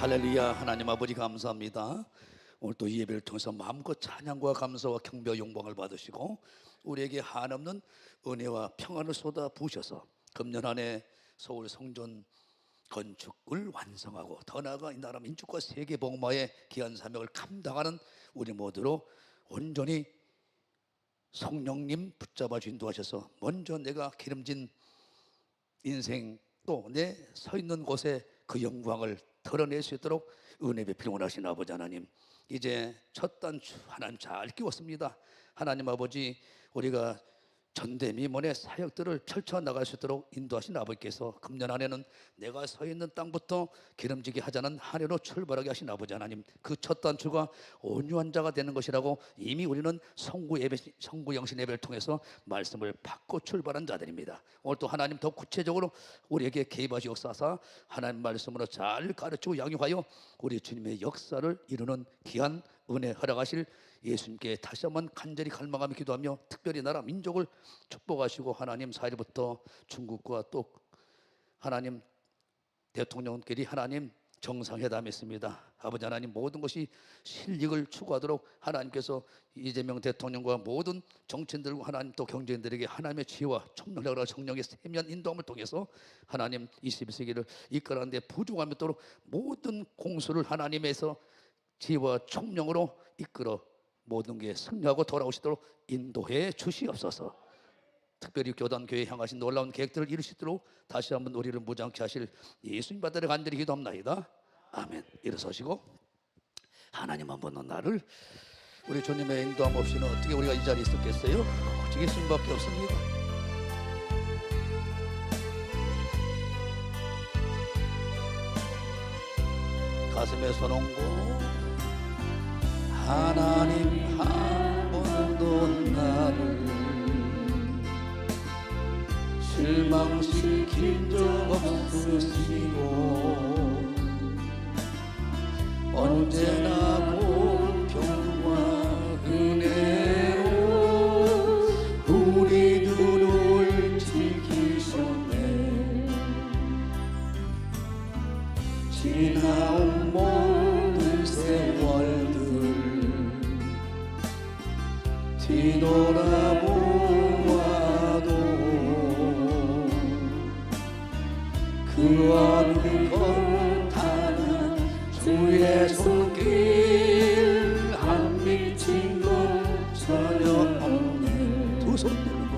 할렐루야. 하나님 아버지 감사합니다. 오늘 또 이 예배를 통해서 마음껏 찬양과 감사와 경배와 영광을 받으시고 우리에게 한없는 은혜와 평안을 쏟아 부으셔서 금년 안에 서울 성전 건축을 완성하고 더 나아가 이 나라 민족과 세계 복음화의 귀한 사명을 감당하는 우리 모두로 온전히 성령님 붙잡아 인도하셔서 먼저 내가 기름진 인생 또 내 서 있는 곳에 그 영광을 드러낼 수 있도록 은혜 베풀어 원하신 아버지 하나님, 이제 첫 단추 하나님 잘 끼웠습니다. 하나님 아버지, 우리가 전대미문의 사역들을 펼쳐나갈 수 있도록 인도하신 아버지께서 금년 안에는 내가 서 있는 땅부터 기름지게 하자는 한 해로 출발하게 하신 아버지 하나님, 그 첫 단추가 온유한 자가 되는 것이라고 이미 우리는 성구 영신 예배를 통해서 말씀을 받고 출발한 자들입니다. 오늘 또 하나님 더 구체적으로 우리에게 개입하시 역사사 하나님 말씀으로 잘 가르치고 양육하여 우리 주님의 역사를 이루는 귀한 은혜 허락하실 예수님께 다시 한번 간절히 갈망하며 기도하며 특별히 나라 민족을 축복하시고 하나님 4일부터 중국과 또 하나님 대통령끼리 하나님 정상회담이 있습니다. 아버지 하나님, 모든 것이 실익을 추구하도록 하나님께서 이재명 대통령과 모든 정치인들과 하나님 또 경제인들에게 하나님의 지혜와 총력과 정령의 세미한 인도함을 통해서 하나님 21세기를 이끌어가는 데 부족함이 없도록 모든 공수를 하나님에서 지혜와 총령으로 이끌어 모든 게 승리하고 돌아오시도록 인도해 주시옵소서. 특별히 교단 교회에 향하신 놀라운 계획들을 이룰 수 있도록 다시 한번 우리를 무장케 하실 예수님 받들어 간절히 기도합나이다. 아멘. 일어서시고 하나님 한번 나를 우리 주님의 인도함 없이는 어떻게 우리가 이 자리에 있었겠어요? 오직 예수님밖에 없습니다. 가슴에 손 얹고 하나님 한 번도 나를 실망시킨 적 없으시고 언제나 공평과 은혜로 우리들을 지키셨네. 지나온 모든 세월들 뒤돌아보아도 그 어느 것하는 주의 손길 안 미친 것 전혀 없네. 두 손 들고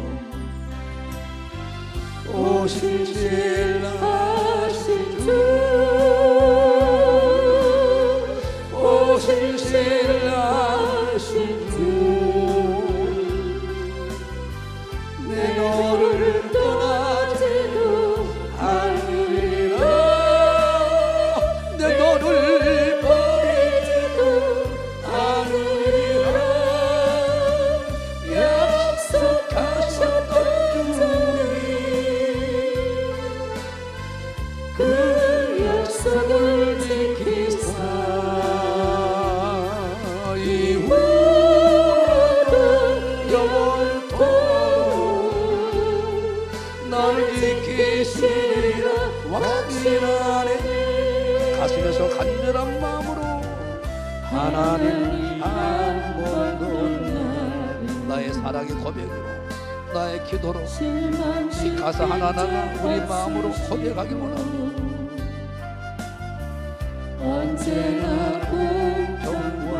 오시질 하신 주, 오시질 하신 주, 내 너를 떠나지도 않으리라. 내 너를 버리지도 않으리라. 약속하셨던 주님, 그 약속을 지키사 이후로도 영원토록 너를 지키시리라 확신하네. 가슴에서 간절한 마음으로 하나님 한 번도 나의 사랑의 고백으로 나의 기도로 이 가사 하나하나가 우리 마음으로 고백하기 원합니다. 언제나 공평과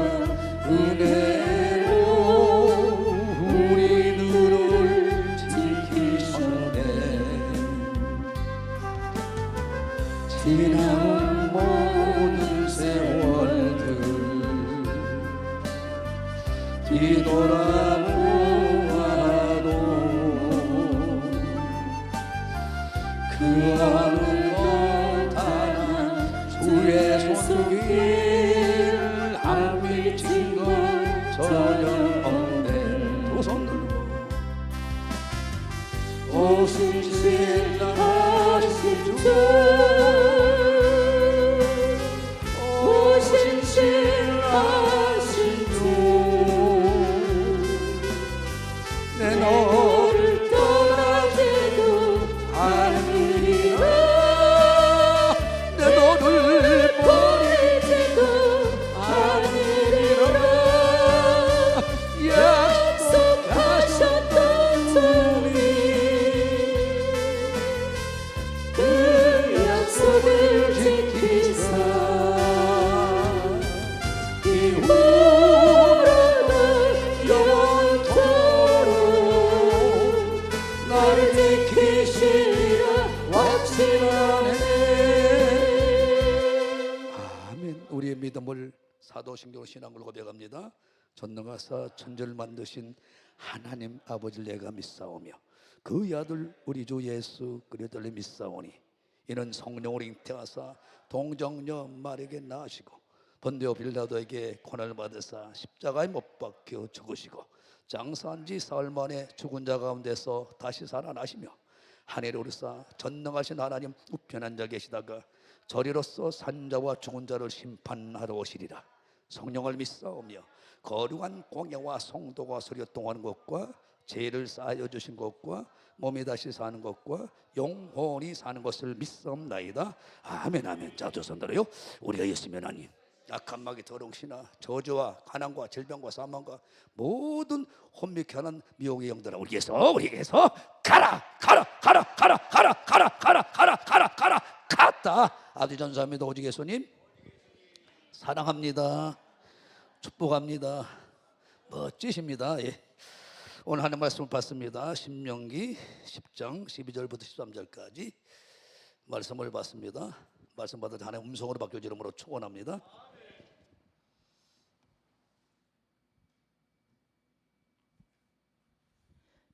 은혜로 우리들을 지키셨네. 지나온 모든 세월들 뒤돌아보아도 그 어느 것하나 주의 손길 안 미친 것 전혀 없네. 두 손 들고 오시질 하신 주, 오시질 하신 주, 내 너를 떠나지도 않으리라. 내 너를 버리지 지키시라 확신하네. 아멘. 우리의 믿음을 사도신경으로 신앙을 고백합니다. 전능하사 천지를 만드신 하나님 아버지를 내가 믿사오며 그 아들 우리 주 예수 그리스도를 믿사오니 이는 성령으로 잉태하사 동정녀 마리아에게 낳으시고 본디오 빌라도에게 고난을 받으사 십자가에 못 박혀 죽으시고 장사한 지 사흘 만에 죽은 자 가운데서 다시 살아나시며 하늘에 오르사 전능하신 하나님 우편에 앉아 계시다가 저리로서 산자와 죽은 자를 심판하러 오시리라. 성령을 믿사오며 거룩한 공예와 성도가 소리통하는 것과 죄를 쌓여 주신 것과 몸이 다시 사는 것과 영원히 사는 것을 믿사옵나이다. 아멘 아멘. 자, 조선들어요. 우리가 예수님 하나님 악한 마귀 더러우시나 저주와 가난과 질병과 사망과 모든 혼미케 하는 미혹의 영들아 우리에게서 가라 가라 가라 가라 가라 가라 가라 가라 가라 가라 갔다. 아버지 전사합니다. 오직 예수님 사랑합니다. 축복합니다. 멋지십니다. 예. 오늘 하는 말씀을 봤습니다. 신명기 10장 12절부터 13절까지 말씀을 봤습니다. 말씀 받을 때 하나님 음성으로 바뀌어질 이름으로 축원합니다.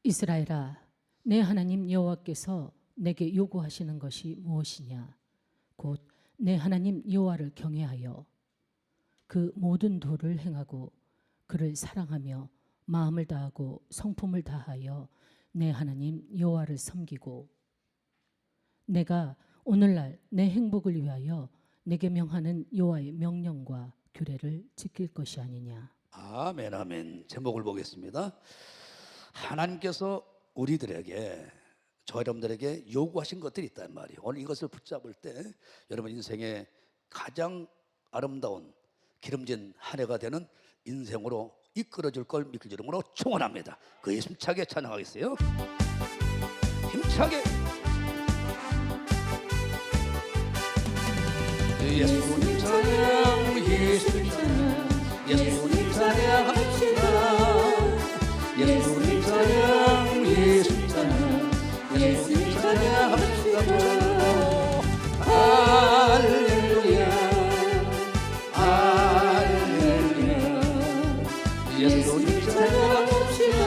이스라엘아, 내 하나님 여호와께서 내게 요구하시는 것이 무엇이냐? 곧 내 하나님 여호와를 경외하여 그 모든 도를 행하고 그를 사랑하며 마음을 다하고 성품을 다하여 내 하나님 여호와를 섬기고 내가 오늘날 내 행복을 위하여 내게 명하는 여호와의 명령과 규례를 지킬 것이 아니냐. 아멘 아멘. 제목을 보겠습니다. 하나님께서 우리들에게 저 여러분들에게 요구하신 것들이 있단 말이에요. 오늘 이것을 붙잡을 때 여러분 인생의 가장 아름다운 기름진 한 해가 되는 인생으로 이끌어줄 걸 믿길 이름으로 축원합니다. 그 힘차게 찬양하겠어요. 힘차게. 예수님 찬양, 예수님 찬양, 예수님 찬양합시다. 예수님 찬양, 예수님 찬양, 예수님 찬양합시다. 할렐루야, 할렐루야. 예수님 찬양합시다.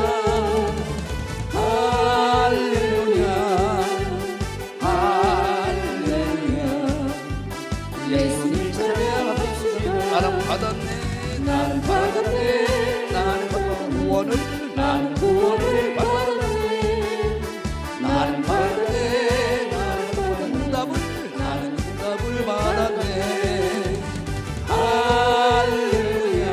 할렐루야, 할렐루야. 예수님 찬양합시다. 나는 받았네, 나는 받았네, 나는 구원을, 나는 구원을 받았네. 나는 받았네, 나는 응답을, 나는 응답을 받았네. 할렐루야,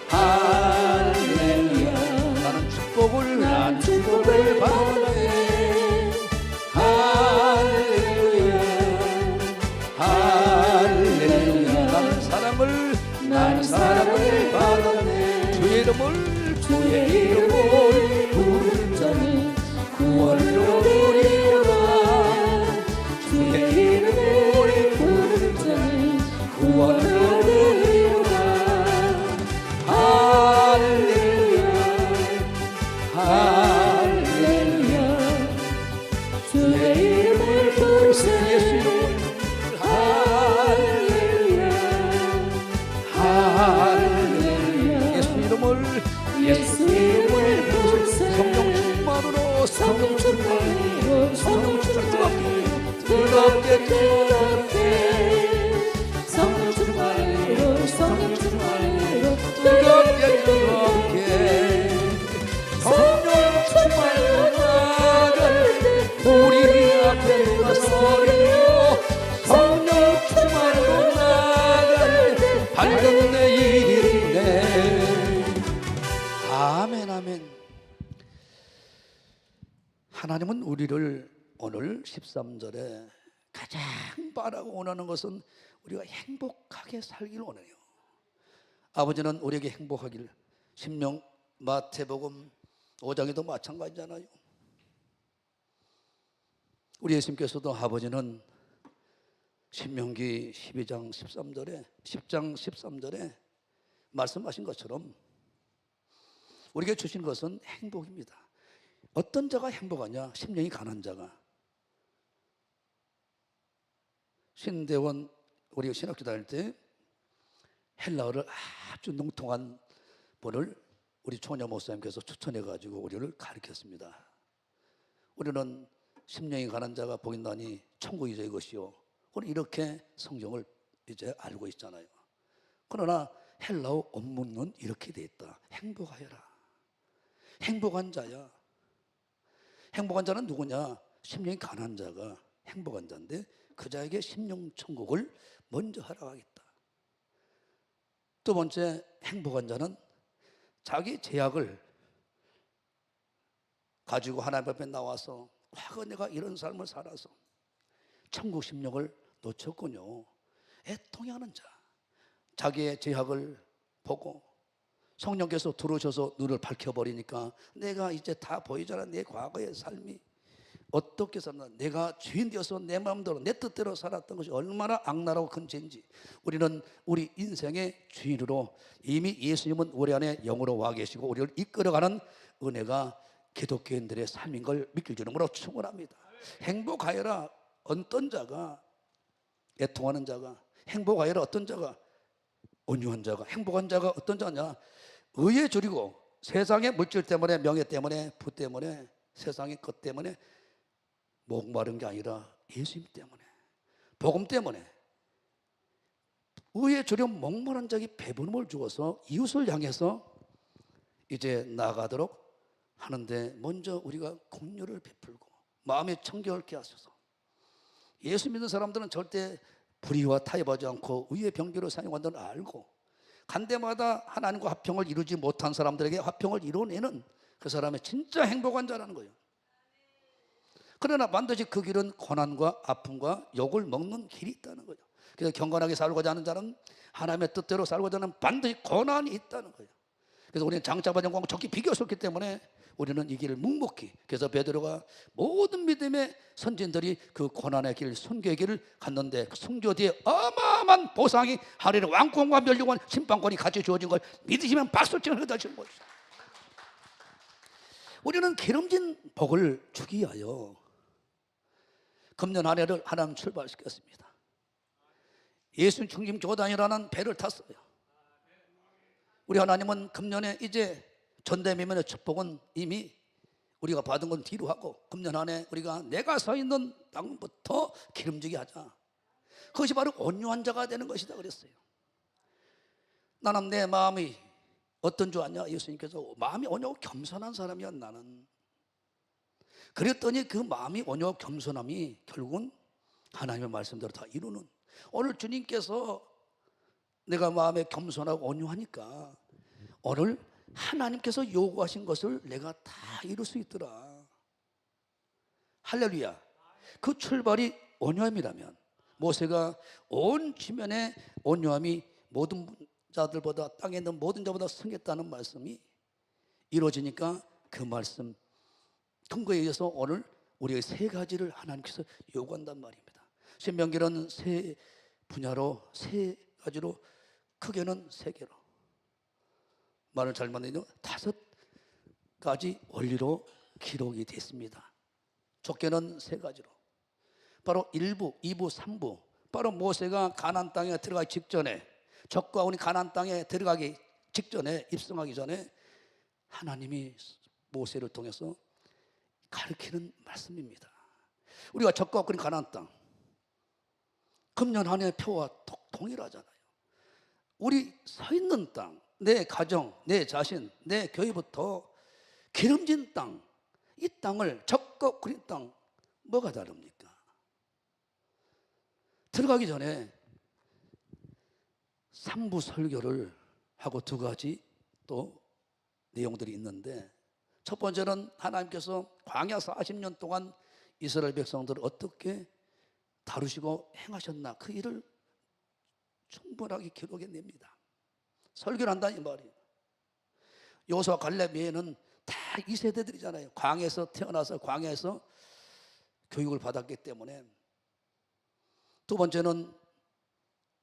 할렐루야. 나는 축복을, 나는 축복을 받았네. 할렐루야, 할렐루야. 나는 사랑을, 나는 사랑을 받았네. 주의 이름을, 주의 이름을 부르는 자는 구원을 누리리라. 주의 이름을 부르는 자는 구원을 누리리라. 할렐루야, 할렐루야. 주의 이름을 부르세요. 예수 이름을. 할렐루야, 할렐루야. 예수 이름을, 예수 이름을 부르세요. 성령 충만으로, 성령 충만으로, 성령 충만으로, 뜨겁게 뜨겁게, 성령 충만으로, 성령 충만으로, 뜨겁게 뜨겁게, 성령 충만으로 나갈 때 우리 앞에 나서리며 성령 충만으로 나갈 때 밝은 내일이네. 아멘 아멘. 하나님은 우리를 오늘 13절에 가장 바라고 원하는 것은 우리가 행복하게 살기를 원해요. 아버지는 우리에게 행복하길. 신명 마태복음 5장에도 마찬가지잖아요. 우리 예수님께서도 아버지는 신명기 12장 13절에 10장 13절에 말씀하신 것처럼 우리에게 주신 것은 행복입니다. 어떤 자가 행복하냐? 심령이 가난한 자가. 신대원 우리 신학교 다닐 때 헬라어를 아주 능통한 분을 우리 초녀 목사님께서 추천해가지고 우리를 가르쳤습니다. 우리는 심령이 가난한 자가 복이 있나니 천국이죠 이것이요. 우리 이렇게 성경을 이제 알고 있잖아요. 그러나 헬라어 원문은 이렇게 돼 있다. 행복하여라. 행복한 자야. 행복한 자는 누구냐? 심령이 가난한 자가 행복한 자인데 그 자에게 심령 천국을 먼저 허락하겠다. 두 번째, 행복한 자는 자기 죄악을 가지고 하나님 앞에 나와서 과거 내가 이런 삶을 살아서 천국 심령을 놓쳤군요. 애통해하는 자, 자기의 죄악을 보고 성령께서 들어오셔서 눈을 밝혀버리니까 내가 이제 다 보이잖아. 내 과거의 삶이 어떻게 살았나. 내가 주인 되어서 내 마음대로 내 뜻대로 살았던 것이 얼마나 악랄하고 큰 죄인지. 우리는 우리 인생의 주인으로 이미 예수님은 우리 안에 영으로 와 계시고 우리를 이끌어가는 은혜가 기독교인들의 삶인 걸 믿길 줄로 축원합니다. 행복하여라. 어떤 자가, 애통하는 자가, 행복하여라. 어떤 자가, 온유한 자가, 행복한 자가 어떤 자냐? 의에 줄이고 세상의 물질 때문에, 명예 때문에, 부 때문에, 세상의 것 때문에 목마른 게 아니라 예수님 때문에, 복음 때문에 의에 줄여 목마른 자에게 배부름을 주어서 이웃을 향해서 이제 나아가도록 하는데 먼저 우리가 긍휼을 베풀고 마음에 청결케 하소서. 예수 믿는 사람들은 절대 불의와 타협하지 않고 의의 병기로 사용한다는 걸 알고 간 데마다 하나님과 화평을 이루지 못한 사람들에게 화평을 이루어내는 그 사람의 진짜 행복한 자라는 거예요. 그러나 반드시 그 길은 고난과 아픔과 욕을 먹는 길이 있다는 거예요. 그래서 경건하게 살고자 하는 자는 하나님의 뜻대로 살고자 하는 반드시 고난이 있다는 거예요. 그래서 우리는 장차받은 광과 적기 비교했기 때문에 우리는 이 길을 묵묵히, 그래서 베드로가 모든 믿음의 선진들이 그 고난의 길, 순교의 길을 갔는데 그 순교 뒤에 어마어마한 보상이 하늘의 왕권과 멸류관 심판권이 같이 주어진 걸 믿으시면 박수치면 흐다시는 것이다. 우리는 기름진 복을 주기 위하여 금년 한 해를 하나님 출발시켰습니다. 예수 중심 교단이라는 배를 탔어요. 우리 하나님은 금년에 이제 전대미문의 축복은 이미 우리가 받은 건 뒤로 하고 금년 안에 우리가 내가 서 있는 땅부터 기름지게 하자. 그것이 바로 온유한 자가 되는 것이다 그랬어요. 나는 내 마음이 어떤 줄 아냐? 예수님께서 마음이 온유하고 겸손한 사람이야 나는. 그랬더니 그 마음이 온유하고 겸손함이 결국은 하나님의 말씀대로 다 이루는, 오늘 주님께서 내가 마음에 겸손하고 온유하니까 오늘 하나님께서 요구하신 것을 내가 다 이룰 수 있더라. 할렐루야. 그 출발이 온유함이라면 모세가 온 지면에 온유함이 모든 자들보다 땅에 있는 모든 자보다 승했다는 말씀이 이루어지니까 그 말씀 근거에 의해서 오늘 우리의 세 가지를 하나님께서 요구한단 말입니다. 신명기는 세 분야로 세 가지로, 크게는 세 개로, 말을 잘못해도 5가지 원리로 기록이 됐습니다. 좁게는 3가지로. 바로 1부, 2부, 3부. 바로 모세가 가나안 땅에 들어가기 직전에, 적과 우리 가나안 땅에 들어가기 직전에, 입성하기 전에 하나님이 모세를 통해서 가르치는 말씀입니다. 우리가 적과 우리 가나안 땅, 금년 한 해 표와 동일하잖아요. 우리 서 있는 땅, 내 가정, 내 자신, 내 교회부터 기름진 땅, 이 땅을 적과 그린 땅, 뭐가 다릅니까? 들어가기 전에 3부 설교를 하고 2가지 또 내용들이 있는데, 첫 번째는 하나님께서 광야 40년 동안 이스라엘 백성들을 어떻게 다루시고 행하셨나, 그 일을 충분하게 기록해 냅니다. 설교를 한다 이 말이에요. 여호수아 갈렙 외에는 다 2세대들이잖아요. 광야에서 태어나서 광야에서 교육을 받았기 때문에. 두 번째는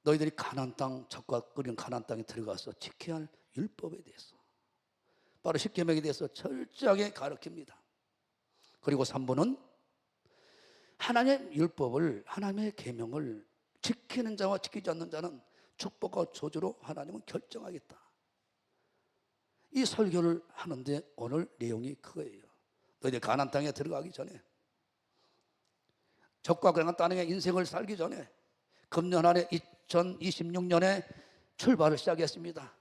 너희들이 가나안 땅, 적과 끓인 가나안 땅에 들어가서 지켜야 할 율법에 대해서, 바로 십계명에 대해서 철저하게 가르칩니다. 그리고 3번은 하나님의 율법을, 하나님의 계명을 지키는 자와 지키지 않는 자는 축복과 저주로 하나님은 결정하겠다. 이 설교를 하는데 오늘 내용이 그거예요. 너희들 가나안 땅에 들어가기 전에, 적과 그랑한 땅의 인생을 살기 전에 금년 안에 2026년에 출발을 시작했습니다.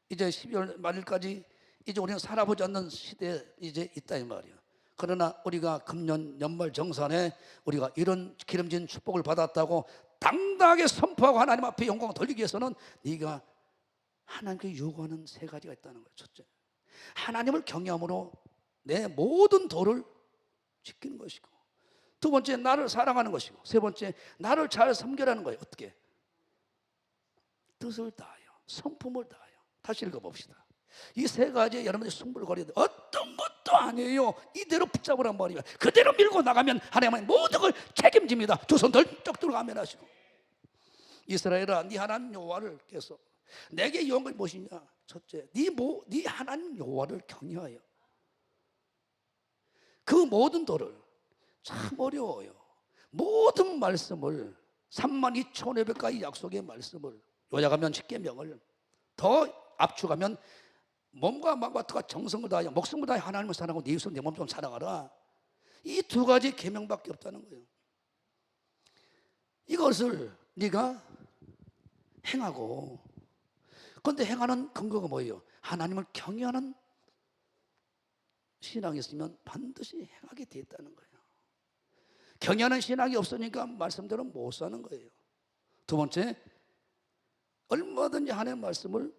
이제 12월 말일까지 이제 우리는 살아보지 않는 시대에 이제 있다 이 말이에요. 그러나 우리가 금년 연말 정산에 우리가 이런 기름진 축복을 받았다고 당당하게 선포하고 하나님 앞에 영광을 돌리기 위해서는 네가 하나님께 요구하는 세 가지가 있다는 거예요. 첫째, 하나님을 경외함으로 내 모든 도를 지키는 것이고, 두 번째, 나를 사랑하는 것이고, 세 번째, 나를 잘 섬기라는 거예요. 어떻게? 뜻을 다하여, 성품을 다하여. 다시 읽어봅시다. 이 세 가지에 여러분들이 승부를 걸어야 돼요. 어떤 것도 아니에요. 이대로 붙잡으란 말이에요. 그대로 밀고 나가면 하나님은 모든 걸 책임집니다. 두 손 덜쩍 들어 아멘 하시고. 이스라엘아, 네 하나님 여호와를께서 내게 요한 것이 무엇이냐? 첫째, 네 하나님 여호와를 경외하여 그 모든 도를, 참 어려워요. 모든 말씀을 32,500가지 약속의 말씀을 요약하면 10계명을, 더 압축하면 몸과 마음과 뜻과 정성을 다하여 목숨을 다하여 하나님을 사랑하고 네 이웃을 내 몸처럼 사랑하라. 이 두 가지 계명밖에 없다는 거예요. 이것을 네가 행하고, 그런데 행하는 근거가 뭐예요? 하나님을 경외하는 신앙이 있으면 반드시 행하게 돼 있다는 거예요. 경외하는 신앙이 없으니까 말씀대로 못 사는 거예요. 두 번째, 얼마든지 하나님의 말씀을,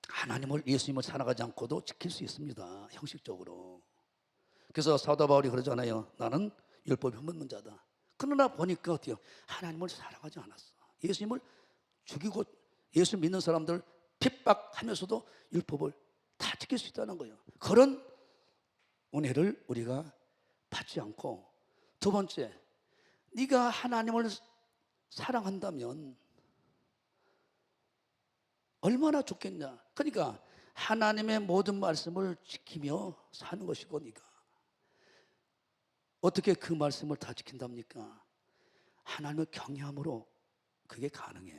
하나님을, 예수님을 사랑하지 않고도 지킬 수 있습니다. 형식적으로. 그래서 사도 바울이 그러잖아요. 나는 율법이 흠없는 자다. 그러나 보니까 어때요? 하나님을 사랑하지 않았어. 예수님을 죽이고 예수 믿는 사람들 핍박하면서도 율법을 다 지킬 수 있다는 거예요. 그런 은혜를 우리가 받지 않고, 두 번째, 네가 하나님을 사랑한다면 얼마나 좋겠냐. 그러니까 하나님의 모든 말씀을 지키며 사는 것이고, 네가 어떻게 그 말씀을 다 지킨답니까? 하나님을 경외함으로 그게 가능해.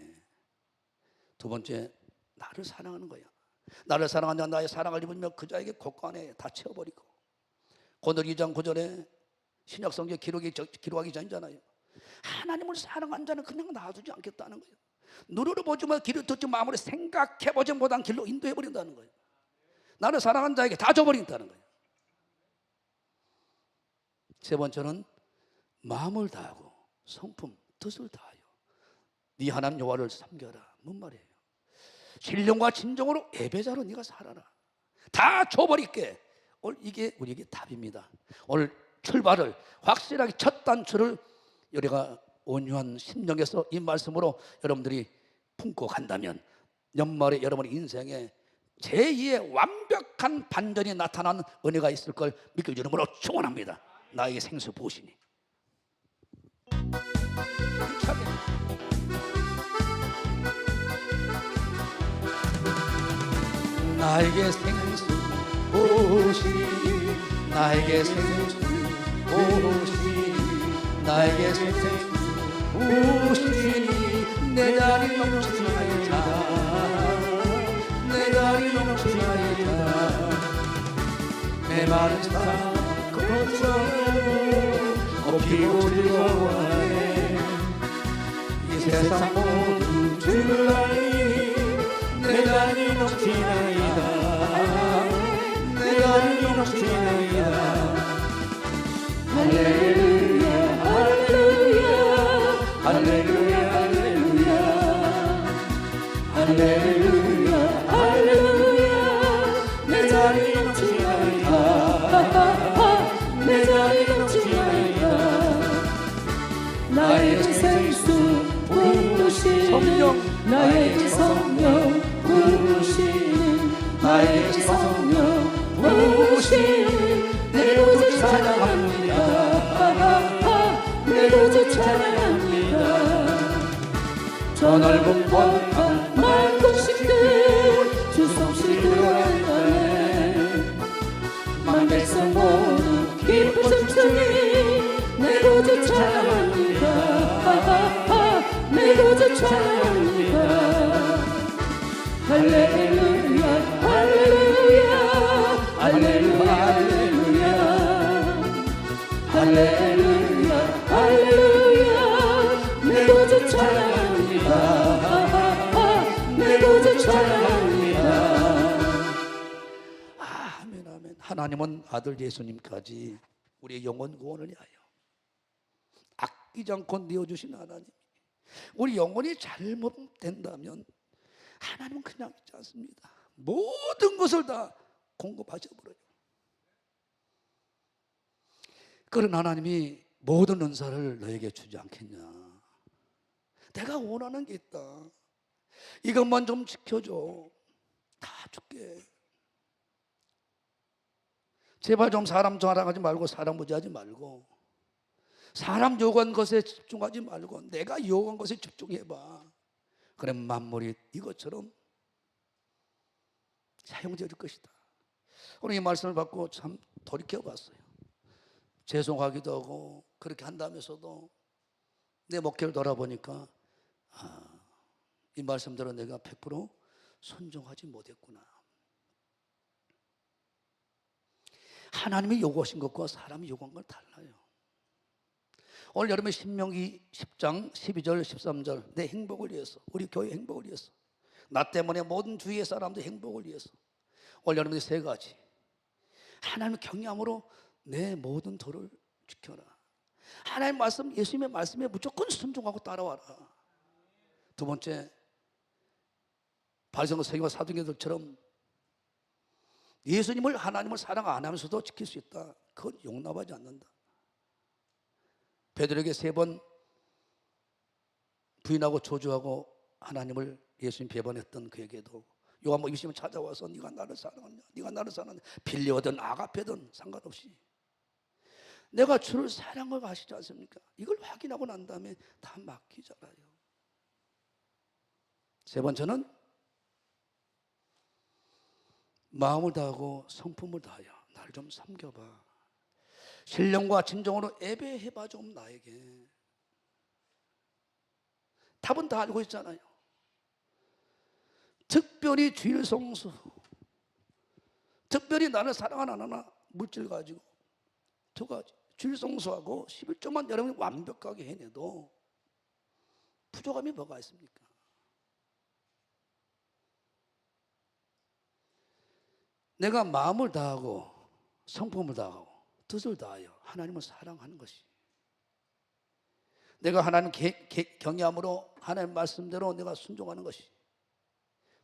두 번째, 나를 사랑하는 거야. 나를 사랑하는 자, 나의 사랑을 입으며 그 자에게 곳간에 다 채워버리고. 고늘 2장 9절에 신약성경 기록하기 전이잖아요. 하나님을 사랑한 자는 그냥 놔두지 않겠다는 거예요. 눈으로 보지 마, 귀를 듣지 마, 아무리 생각해보지 못한 길로 인도해버린다는 거예요. 나를 사랑한 자에게 다 줘버린다는 거예요. 세 번째는 마음을 다하고 성품, 뜻을 다하여 네 하나님 여호와를 섬겨라. 뭔 말이에요? 신령과 진정으로 예배자로 네가 살아라. 다 줘버릴게. 오늘 이게 우리에게 답입니다. 오늘 출발을 확실하게 첫 단추를 우리가 온유한 심령에서 이 말씀으로 여러분들이 품고 간다면 연말에 여러분의 인생에 제2의 완벽한 반전이 나타나는 은혜가 있을 걸 믿고 이름으로 축원합니다. 나에게 생수 부으시니. 나에게 생수 부으시니, 나에게 생수 부으시니, 나에게 생수 부으시니, 내 다리 넘치나이다, 내 다리 넘치나이다. 내 마른 삶 거쳐가고 엎히고 즐거워하네. 이 세상 모든 주를 알리니, 내 다리 넘치나이다, 내 다리 넘치나이다. 할렐루야 할렐루야 할렐루야 할렐루야 할렐루야 할렐루야. 내 자리 넘치나이다, 내 자리 넘치나이다. 나에게 생수 부으시는 성령, 나에게 성령 부으시는, 나에게 성령 부으시는, 내 구주 찬양합니다, 내 구주 찬양합니다. 저 넓은 번 말씀식들 주 솜씨 들어간다네. 만 백성 모두 기쁨 춤추 구주 찬양합니다. 할렐루야 할렐루야 할렐루야 할렐루야 할렐루야 내 구주 찬양합니다. 내 구주 찬양합니다. 아멘 아멘. 하나님은 아들 예수님까지 우리의 영혼 구원을 위하여 아끼지 않고 내어주신 하나님. 우리 영혼이 잘못된다면 하나님은 그냥 있지 않습니다. 모든 것을 다 공급하셔버려요. 그런 하나님이 모든 은사를 너에게 주지 않겠냐. 내가 원하는 게 있다. 이것만 좀 지켜줘. 다 줄게. 제발 좀 사람 자랑하지 말고 사람 무지하지 말고 사람 요구한 것에 집중하지 말고 내가 요구한 것에 집중해봐. 그래 만물이 이것처럼 사용될 것이다. 오늘 이 말씀을 받고 참 돌이켜봤어요. 죄송하기도 하고 그렇게 한다면서도 내 목회를 돌아보니까 이 말씀대로 내가 100% 순종하지 못했구나. 하나님이 요구하신 것과 사람이 요구한 건 달라요. 오늘 여러분의 신명기 10장 12절 13절 내 행복을 위해서 우리 교회 행복을 위해서 나 때문에 모든 주위의 사람들 행복을 위해서 오늘 여러분의 세 가지 하나님의 경외함으로 내 모든 도를 지켜라. 하나님 말씀 예수님의 말씀에 무조건 순종하고 따라와라. 두 번째 바리새인과 서기관 사두개들처럼 예수님을 하나님을 사랑 안 하면서도 지킬 수 있다. 그건 용납하지 않는다. 베드로에게 3번 부인하고 저주하고 하나님을 예수님 배반했던 그에게도 요한복음 20년 찾아와서 네가 나를 사랑하냐, 네가 나를 사랑하냐, 빌려든 아가페든 상관없이 내가 주를 사랑하고 하시지 않습니까? 이걸 확인하고 난 다음에 다 맡기잖아요. 세 번째는 마음을 다하고 성품을 다하여 나를 좀 섬겨봐. 신령과 진정으로 예배해봐 좀 나에게. 답은 다 알고 있잖아요. 특별히 주일성수, 특별히 나를 사랑 안 하나 물질 가지고 두 가지 주일성수하고 11조만 여러분이 완벽하게 해내도 부족함이 뭐가 있습니까? 내가 마음을 다하고 성품을 다하고 뜻을 다하여 하나님을 사랑하는 것이, 내가 하나님 경외함으로 하나님 말씀대로 내가 순종하는 것이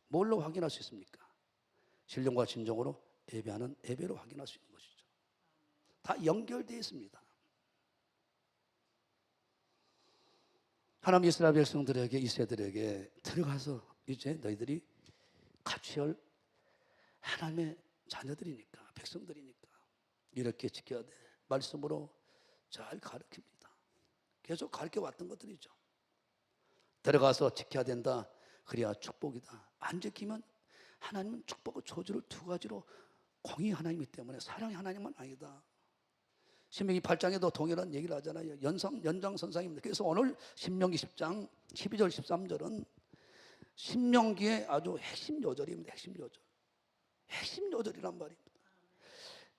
뭘로 확인할 수 있습니까? 신령과 진정으로 예배하는 예배로 확인할 수 있는 것이죠. 다 연결되어 있습니다. 하나님 이스라엘 백성들에게, 이세들에게 들어가서 이제 너희들이 같이 하나님의 자녀들이니까, 백성들이니까 이렇게 지켜야 돼. 말씀으로 잘 가르칩니다. 계속 가르쳐 왔던 것들이죠. 들어가서 지켜야 된다. 그래야 축복이다. 안 지키면 하나님은 축복과 저주를 두 가지로 공의 하나님이기 때문에 사랑의 하나님은 아니다. 신명기 8장에도 동일한 얘기를 하잖아요. 연장선상입니다. 그래서 오늘 신명기 10장 12절 13절은 신명기의 아주 핵심 요절입니다. 핵심 요절이란 말입니다.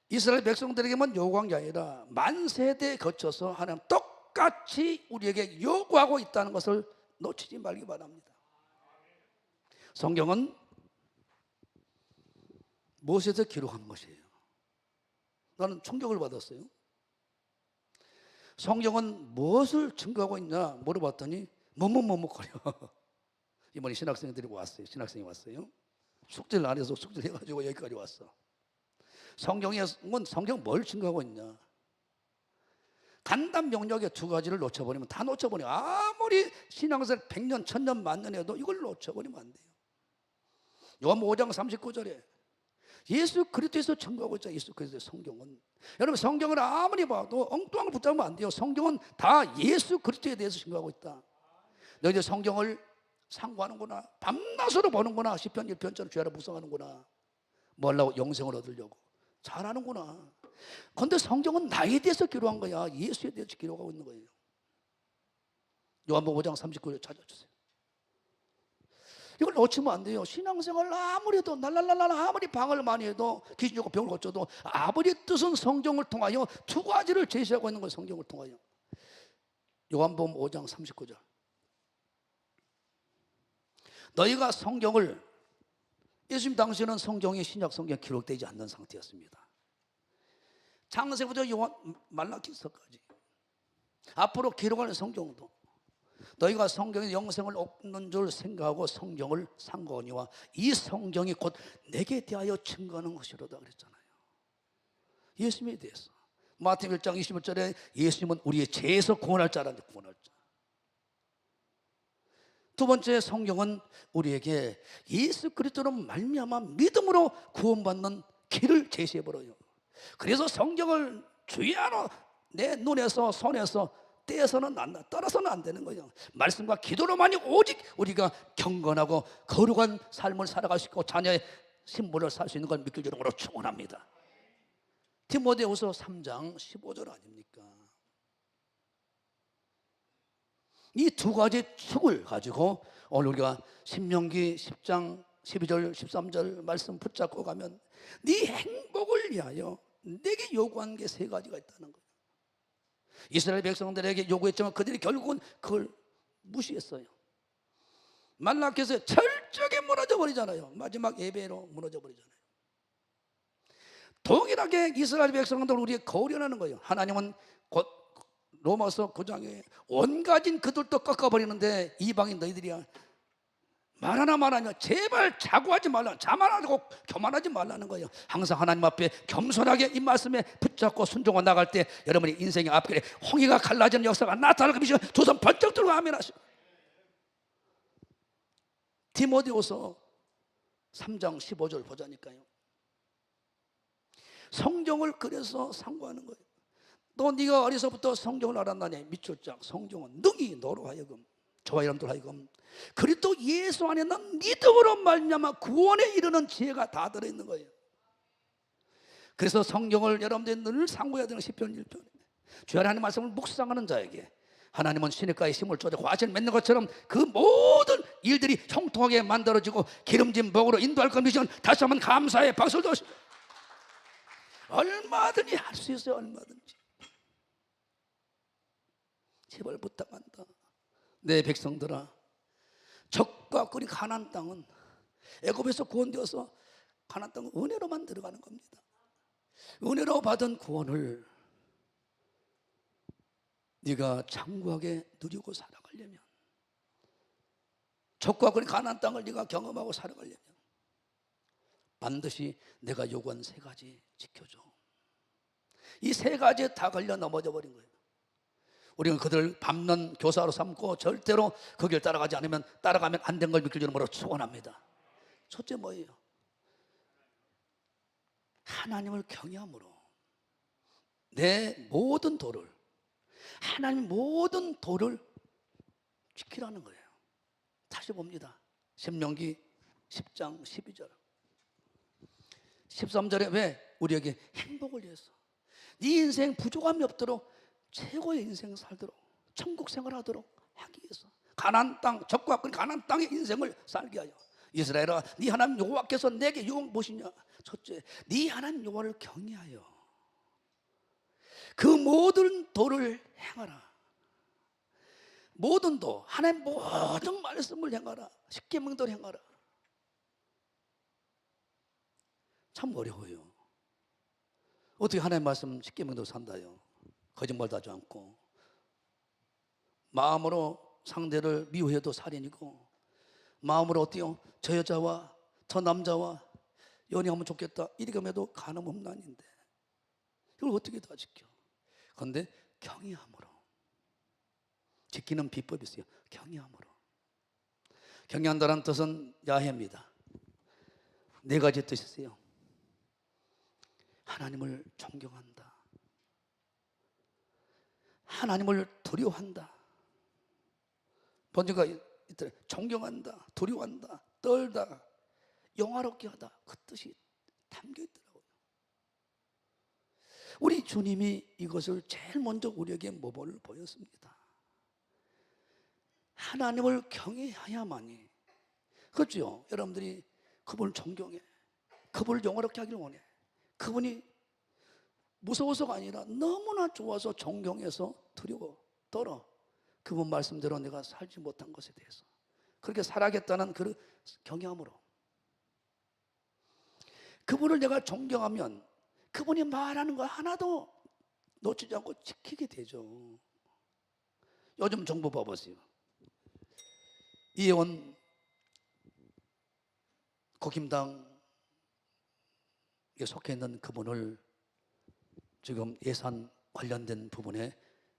이스라엘 백성들에게만 요구한 게 아니라 만세대에 거쳐서 하나님 똑같이 우리에게 요구하고 있다는 것을 놓치지 말기 바랍니다. 성경은 무엇에서 기록한 것이에요? 나는 충격을 받았어요. 성경은 무엇을 증거하고 있냐 물어봤더니 머뭇머뭇거려. 이번에 신학생이 왔어요. 숙제를 안 해서 숙제를 해가지고 여기까지 왔어. 성경 뭘 증거하고 있냐? 간단 명료하게 두 가지를 놓쳐버리면 다 놓쳐버려. 아무리 신앙생활 100년, 1000년, 만년 해도 이걸 놓쳐버리면 안 돼요. 요한복음 5장 39절에 예수 그리스도에서 증거하고 있잖아요. 예수 그리스도의 성경은. 여러분 성경을 아무리 봐도 엉뚱한 걸 붙잡으면 안 돼요. 성경은 다 예수 그리스도에 대해서 증거하고 있다. 너희들 성경을 상고하는구나, 밤낮으로 보는구나, 시편 1편처럼 죄를 묵상하는구나, 뭐 하려고? 영생을 얻으려고. 잘하는구나. 그런데 성경은 나에 대해서 기록한 거야. 예수에 대해서 기록하고 있는 거예요. 요한복음 5장 39절 찾아주세요. 이걸 놓치면 안 돼요. 신앙생활 아무리 해도 날랄랄라 아무리 방을 많이 해도 귀신 죽고 병을 고쳐도 아버지 뜻은 성경을 통하여 두 가지를 제시하고 있는 거예요. 성경을 통하여. 요한복음 5장 39절. 너희가 성경을, 예수님 당시에는 성경이 신약 성경에 기록되지 않는 상태였습니다. 창세부터 요한 말라기서까지 앞으로 기록할 성경도 너희가 성경에 영생을 얻는 줄 생각하고 성경을 상고하니와 이 성경이 곧 내게 대하여 증거하는 것이로다 그랬잖아요. 예수님에 대해서 마태복음 1장 21절에 예수님은 우리의 죄에서 구원할 자라는데, 구원할 자. 두 번째, 성경은 우리에게 예수 그리스도로 말미암아 믿음으로 구원받는 길을 제시해 버려요. 그래서 성경을 주야로 내 눈에서 손에서 떼서는 안, 떨어서는 안 되는 거예요. 말씀과 기도로만이 오직 우리가 경건하고 거룩한 삶을 살아갈 수 있고 자녀의 신분을 살 수 있는 걸 믿길 줄로 축원합니다. 디모데후서 3장 15절 아닙니까? 이 두 가지 축을 가지고 오늘 우리가 신명기 10장 12절 13절 말씀 붙잡고 가면 네 행복을 위하여 내게 요구한 게 세 가지가 있다는 거예요. 이스라엘 백성들에게 요구했지만 그들이 결국은 그걸 무시했어요. 말라기에서 철저하게 무너져 버리잖아요. 마지막 예배로 무너져 버리잖아요. 동일하게 이스라엘 백성들 우리의 거울이라는 거예요. 하나님은 곧 로마서 9장에 온 가진 그들도 꺾어버리는데 이방인 너희들이야 말하나 말하냐, 제발 자고하지 말라, 자만하고 교만하지 말라는 거예요. 항상 하나님 앞에 겸손하게 이 말씀에 붙잡고 순종하고 나갈 때 여러분의 인생의 앞길에 홍해가 갈라지는 역사가 나타날 것이며 두 손 번쩍 들고 아멘 하시고. 디모데후서 3장 15절 보자니까요. 성경을 그래서 상고하는 거예요. 너 네가 어려서부터 성경을 알았나니 밑줄짝 성경은 능히 너로 하여금 저와 여러분들 하여금 그리스도 예수 안에 난 믿음으로 말미암아 구원에 이르는 지혜가 다 들어있는 거예요. 그래서 성경을 여러분들이 늘 상고해야 되는 시편 1편에 주 하나님 말씀을 묵상하는 자에게 하나님은 시냇가에 심을 쫓아 과실 맺는 것처럼 그 모든 일들이 형통하게 만들어지고 기름진 복으로 인도할 것이면 다시 한번 감사의 박수를 드시고 얼마든지 할 수 있어요. 얼마든지. 제발 부탁한다. 내 백성들아, 적과 꿀이 가나안 땅은 애굽에서 구원되어서 가나안 땅은 은혜로만 들어가는 겁니다. 은혜로 받은 구원을 네가 장구하게 누리고 살아가려면, 적과 꿀이 가나안 땅을 네가 경험하고 살아가려면 반드시 내가 요구한 세 가지 지켜줘. 이 세 가지에 다 걸려 넘어져 버린 거예요. 우리는 그들 밟는 교사로 삼고 절대로 그 길 따라가면 안 된 걸 믿길 줄은 모르고 축원합니다. 첫째 뭐예요? 하나님을 경외함으로 내 모든 도를, 하나님 모든 도를 지키라는 거예요. 다시 봅니다. 신명기 10장 12절 13절에 왜? 우리에게 행복을 위해서, 네 인생 부족함이 없도록 최고의 인생 살도록 천국 생활하도록 하기 위해서 가나안 땅, 적과 가나안 땅의 인생을 살게 하여 이스라엘아, 네 하나님 여호와께서 내게 요구한 무엇이냐? 첫째, 네 하나님 여호와를 경외하여 그 모든 도를 행하라. 모든 도, 하나님 모든 말씀을 행하라. 십계명대로 행하라. 참 어려워요. 어떻게 하나님 말씀 십계명대로 산다요? 거짓말도 하지 않고 마음으로 상대를 미워해도 살인이고 마음으로 어때요? 저 여자와 저 남자와 연애하면 좋겠다 이렇게 해도 간음 험난인데 이걸 어떻게 다 지켜? 그런데 경외함으로 지키는 비법이 있어요. 경외함으로. 경외한다는 뜻은 야해입니다. 네 가지 뜻이 있어요. 하나님을 존경한다, 하나님을 두려워한다. 번째가 있더래. 존경한다, 두려워한다, 떨다, 영화롭게 하다. 그 뜻이 담겨 있더라고요. 우리 주님이 이것을 제일 먼저 우리에게 모범을 보였습니다. 하나님을 경외해야만이 그렇죠? 여러분들이 그분을 존경해, 그분을 영화롭게 하기를 원해. 그분이 무서워서가 아니라 너무나 좋아서 존경해서 두려워 떨어. 그분 말씀대로 내가 살지 못한 것에 대해서 그렇게 살아야겠다는 그 경향으로 그분을 내가 존경하면 그분이 말하는 거 하나도 놓치지 않고 지키게 되죠. 요즘 정부 봐보세요. 이혜원 국힘당에 속해 있는 그분을 지금 예산 관련된 부분에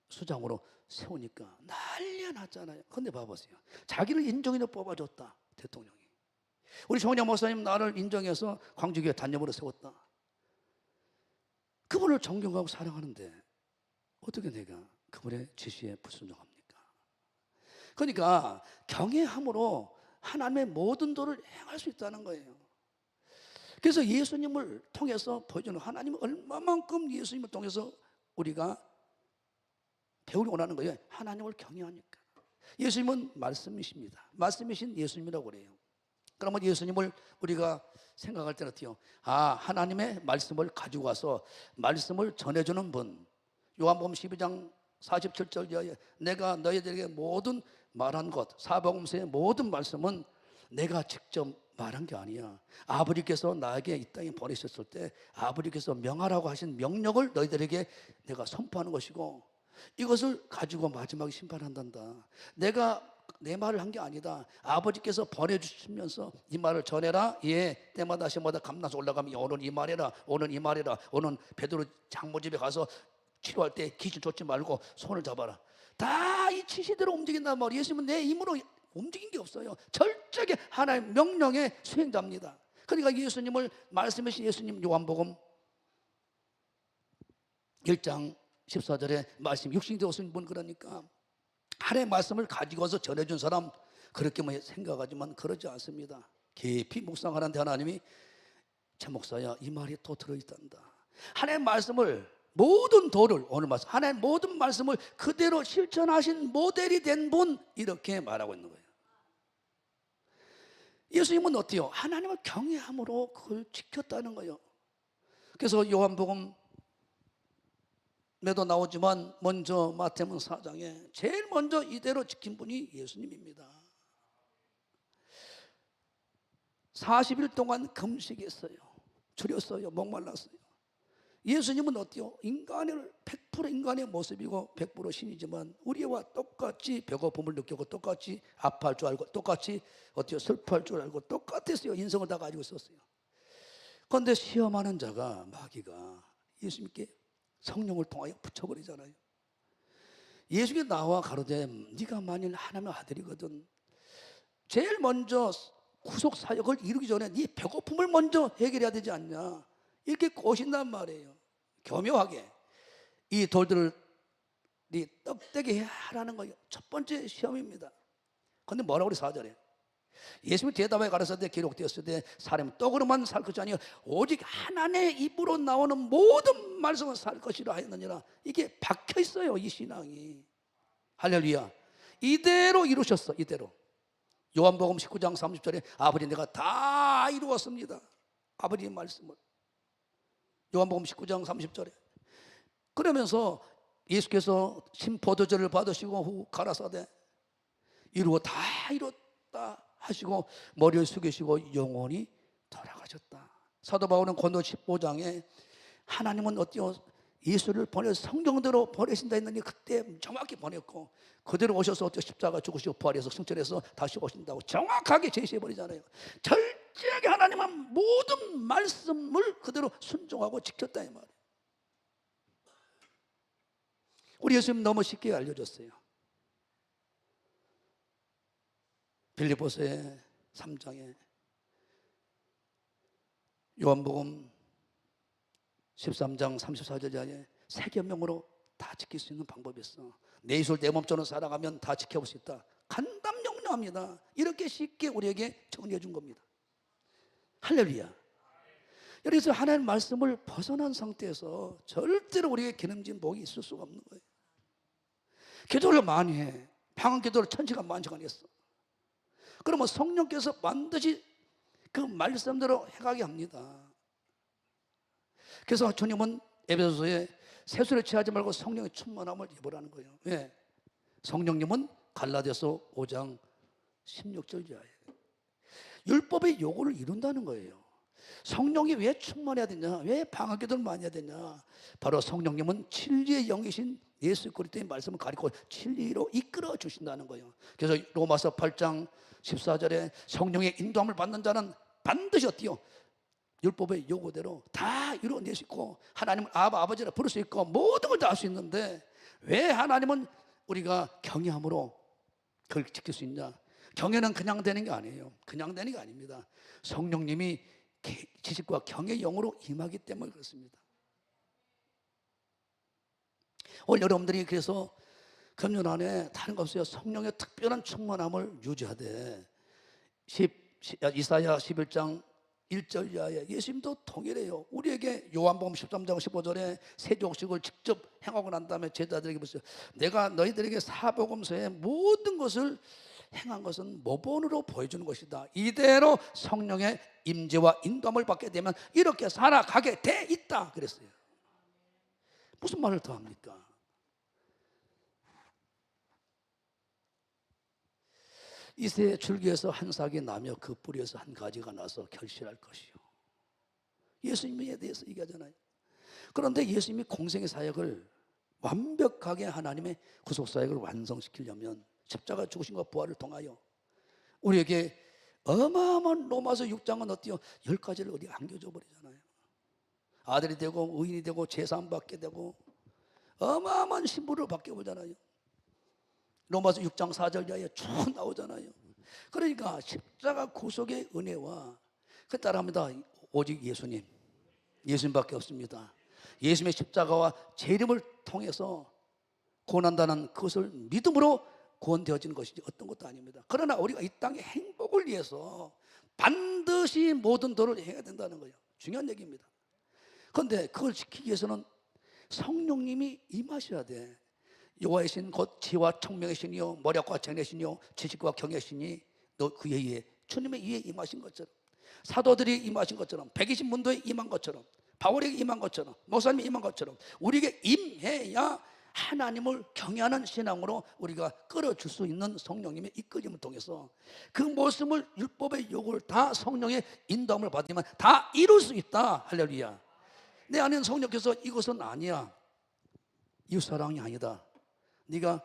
수장으로 세우니까 난리가 났잖아요. 근데 봐보세요. 자기를 인정해서 뽑아줬다, 대통령이. 우리 정은영 목사님 나를 인정해서 광주교회 단장으로 세웠다. 그분을 존경하고 사랑하는데 어떻게 내가 그분의 지시에 불순종합니까? 그러니까 경외함으로 하나님의 모든 도를 행할 수 있다는 거예요. 그래서 예수님을 통해서 보여주는, 하나님은 얼마만큼 예수님을 통해서 우리가 배우기 원하는 거예요. 하나님을 경외하니까. 예수님은 말씀이십니다. 말씀이신 예수님이라고 그래요. 그러면 예수님을 우리가 생각할 때는 어때요? 하나님의 말씀을 가지고 와서 말씀을 전해주는 분. 요한복음 12장 47절 이하에 내가 너희들에게 모든 말한 것, 사복음서의 모든 말씀은 내가 직접 말한 게 아니야. 아버지께서 나에게 이 땅에 보내셨을 때 아버지께서 명하라고 하신 명령을 너희들에게 내가 선포하는 것이고, 이것을 가지고 마지막에 심판한단다. 내가 내 말을 한 게 아니다. 아버지께서 보내주시면서 이 말을 전해라. 예, 때마다 시마다 감나서 올라가면 오늘 이 말해라, 오늘 이 말해라. 오늘 베드로 장모집에 가서 치료할 때 귀신 쫓지 말고 손을 잡아라. 다 이 지시대로 움직인단 말이에요. 예수님은 내 힘으로 움직인 게 없어요. 철저하게 하나님의 명령의 수행자입니다. 그러니까 예수님을 말씀하신 예수님, 요한복음 1장 14절에 말씀 육신이 되어서 분, 그러니까 하나님의 말씀을 가지고 와서 전해준 사람 그렇게 생각하지만 그러지 않습니다. 깊이 묵상하는데 하나님이 제 목사야 이 말이 또 들어있단다. 하나님의 말씀을 모든 도를, 오늘 말씀 하나님의 모든 말씀을 그대로 실천하신 모델이 된 분, 이렇게 말하고 있는 거예요. 예수님은 어때요? 하나님을 경외함으로 그걸 지켰다는 거예요. 그래서 요한복음 에도 나오지만 먼저 마태복음 4장에 제일 먼저 이대로 지킨 분이 예수님입니다. 40일 동안 금식했어요. 줄였어요. 목말랐어요. 예수님은 어때요? 인간을 100% 인간의 모습이고 100% 신이지만 우리와 똑같이 배고픔을 느끼고 똑같이 아파할 줄 알고 똑같이 어때요? 슬퍼할 줄 알고 똑같았어요. 인성을 다 가지고 있었어요. 그런데 시험하는 자가, 마귀가 예수님께 성령을 통하여 붙여버리잖아요. 예수께 나와 가로되 네가 만일 하나님의 아들이거든 제일 먼저 구속 사역을 이루기 전에 네 배고픔을 먼저 해결해야 되지 않냐, 이렇게 꼬신단 말이에요. 교묘하게 이 돌들을 네 떡되게 하라는 거예요. 첫 번째 시험입니다. 그런데 뭐라고 그래 4절에 예수님이 대답하여 가라사대 기록되었을 때 사람이 떡으로만 살 것이 아니요 오직 하나님의 입으로 나오는 모든 말씀을 살 것이라 하였느니라. 이게 박혀 있어요. 이 신앙이. 할렐루야. 이대로 이루셨어. 이대로. 요한복음 19장 30절에 아버지 내가 다 이루었습니다. 아버지의 말씀을. 요한복음 19장 30절에. 그러면서 예수께서 신포도주를 받으시고 후 가라사대 이루어 다 이뤘다 하시고 머리를 숙이시고 영원히 돌아가셨다. 사도 바울은 고린도 15장에 하나님은 어때요? 예수를 보내 성경대로 보내신다 했느니 그때 정확히 보냈고 그대로 오셔서 어때요? 십자가 죽으시고 부활해서 승천해서 다시 오신다고 정확하게 제시해버리잖아요. 철저하게 하나님은 모든 말씀을 그대로 순종하고 지켰다 이 말이에요. 우리 예수님 너무 쉽게 알려줬어요. 빌립보서의 3장에 요한복음 13장 34절에 세 계명으로 다 지킬 수 있는 방법이 있어. 내 이술 내 몸처럼 살아가면 다 지켜볼 수 있다. 간단명료합니다. 이렇게 쉽게 우리에게 정리해 준 겁니다. 할렐루야. 여기서 하나님의 말씀을 벗어난 상태에서 절대로 우리에게 기름진 복이 있을 수가 없는 거예요. 기도를 많이 해. 방언 기도를 1000시간 만시간 했어. 그러면 성령께서 반드시 그 말씀대로 행하게 합니다. 그래서 주님은 에베소서에 세수를 취하지 말고 성령의 충만함을 입으라는 거예요. 왜? 성령님은 갈라디아서 5장 16절 이하에 율법의 요구를 이룬다는 거예요. 성령이 왜 충만해야 되냐? 왜 방언기도를 많이 해야 되냐? 바로 성령님은 진리의 영이신 예수 그리스도의 말씀을 가리고 진리로 이끌어 주신다는 거예요. 그래서 로마서 8장 14절에 성령의 인도함을 받는 자는 반드시 어때요? 율법의 요구대로 다 이루어낼 수 있고 하나님을 아버지라 부를 수 있고 모든 걸 다 할 수 있는데 왜 하나님은 우리가 경외함으로 그걸 지킬 수 있냐? 경외는 그냥 되는 게 아니에요. 그냥 되는 게 아닙니다. 성령님이 지식과 경외의 영으로 임하기 때문에 그렇습니다. 오늘 여러분들이 그래서 금년 안에 다른 거 없어요. 성령의 특별한 충만함을 유지하되 이사야 11장 1절 이하에 예수님도 동일해요. 우리에게 요한복음 13장 15절에 세족식을 직접 행하고 난 다음에 제자들에게 보세요. 내가 너희들에게 사복음서의 모든 것을 행한 것은 모본으로 보여주는 것이다. 이대로 성령의 임재와 인도함을 받게 되면 이렇게 살아가게 돼 있다 그랬어요. 무슨 말을 더 합니까? 이새 줄기에서 한 싹이 나며 그 뿌리에서 한 가지가 나서 결실할 것이요. 예수님에 대해서 얘기하잖아요. 그런데 예수님이 공생의 사역을 완벽하게 하나님의 구속 사역을 완성시키려면 십자가 죽으심과 부활을 통하여 우리에게 어마어마한 로마서 6장은 어때요? 10가지를 어디 안겨줘 버리잖아요. 아들이 되고 의인이 되고 제사함 받게 되고 어마어마한 신부를 받게 보잖아요. 로마서 6장 4절 이하에 쭉 나오잖아요. 그러니까 십자가 구속의 은혜와 그 따라합니다. 오직 예수님밖에 없습니다. 예수님의 십자가와 재림을 통해서 구원한다는 그것을 믿음으로 구원되어지는 것이지 어떤 것도 아닙니다. 그러나 우리가 이 땅의 행복을 위해서 반드시 모든 도를 행해야 된다는 거예요. 중요한 얘기입니다. 그런데 그걸 지키기 위해서는 성령님이 임하셔야 돼. 여호와의 신 곧 지혜와 총명의 신이요 머리와 정의 신이요 지식과 경의 신이 너 그에 의해 주님의 위에 임하신 것처럼 사도들이 임하신 것처럼 120문도에 임한 것처럼 바울에게 임한 것처럼 목사님이 임한 것처럼 우리에게 임해야 하나님을 경외하는 신앙으로 우리가 끌어줄 수 있는 성령님의 이끌림을 통해서 그 모습을 율법의 요구를 다 성령의 인도함을 받으면 다 이룰 수 있다. 할렐루야. 내 안에는 성령께서 이것은 아니야, 이웃사랑이 아니다, 네가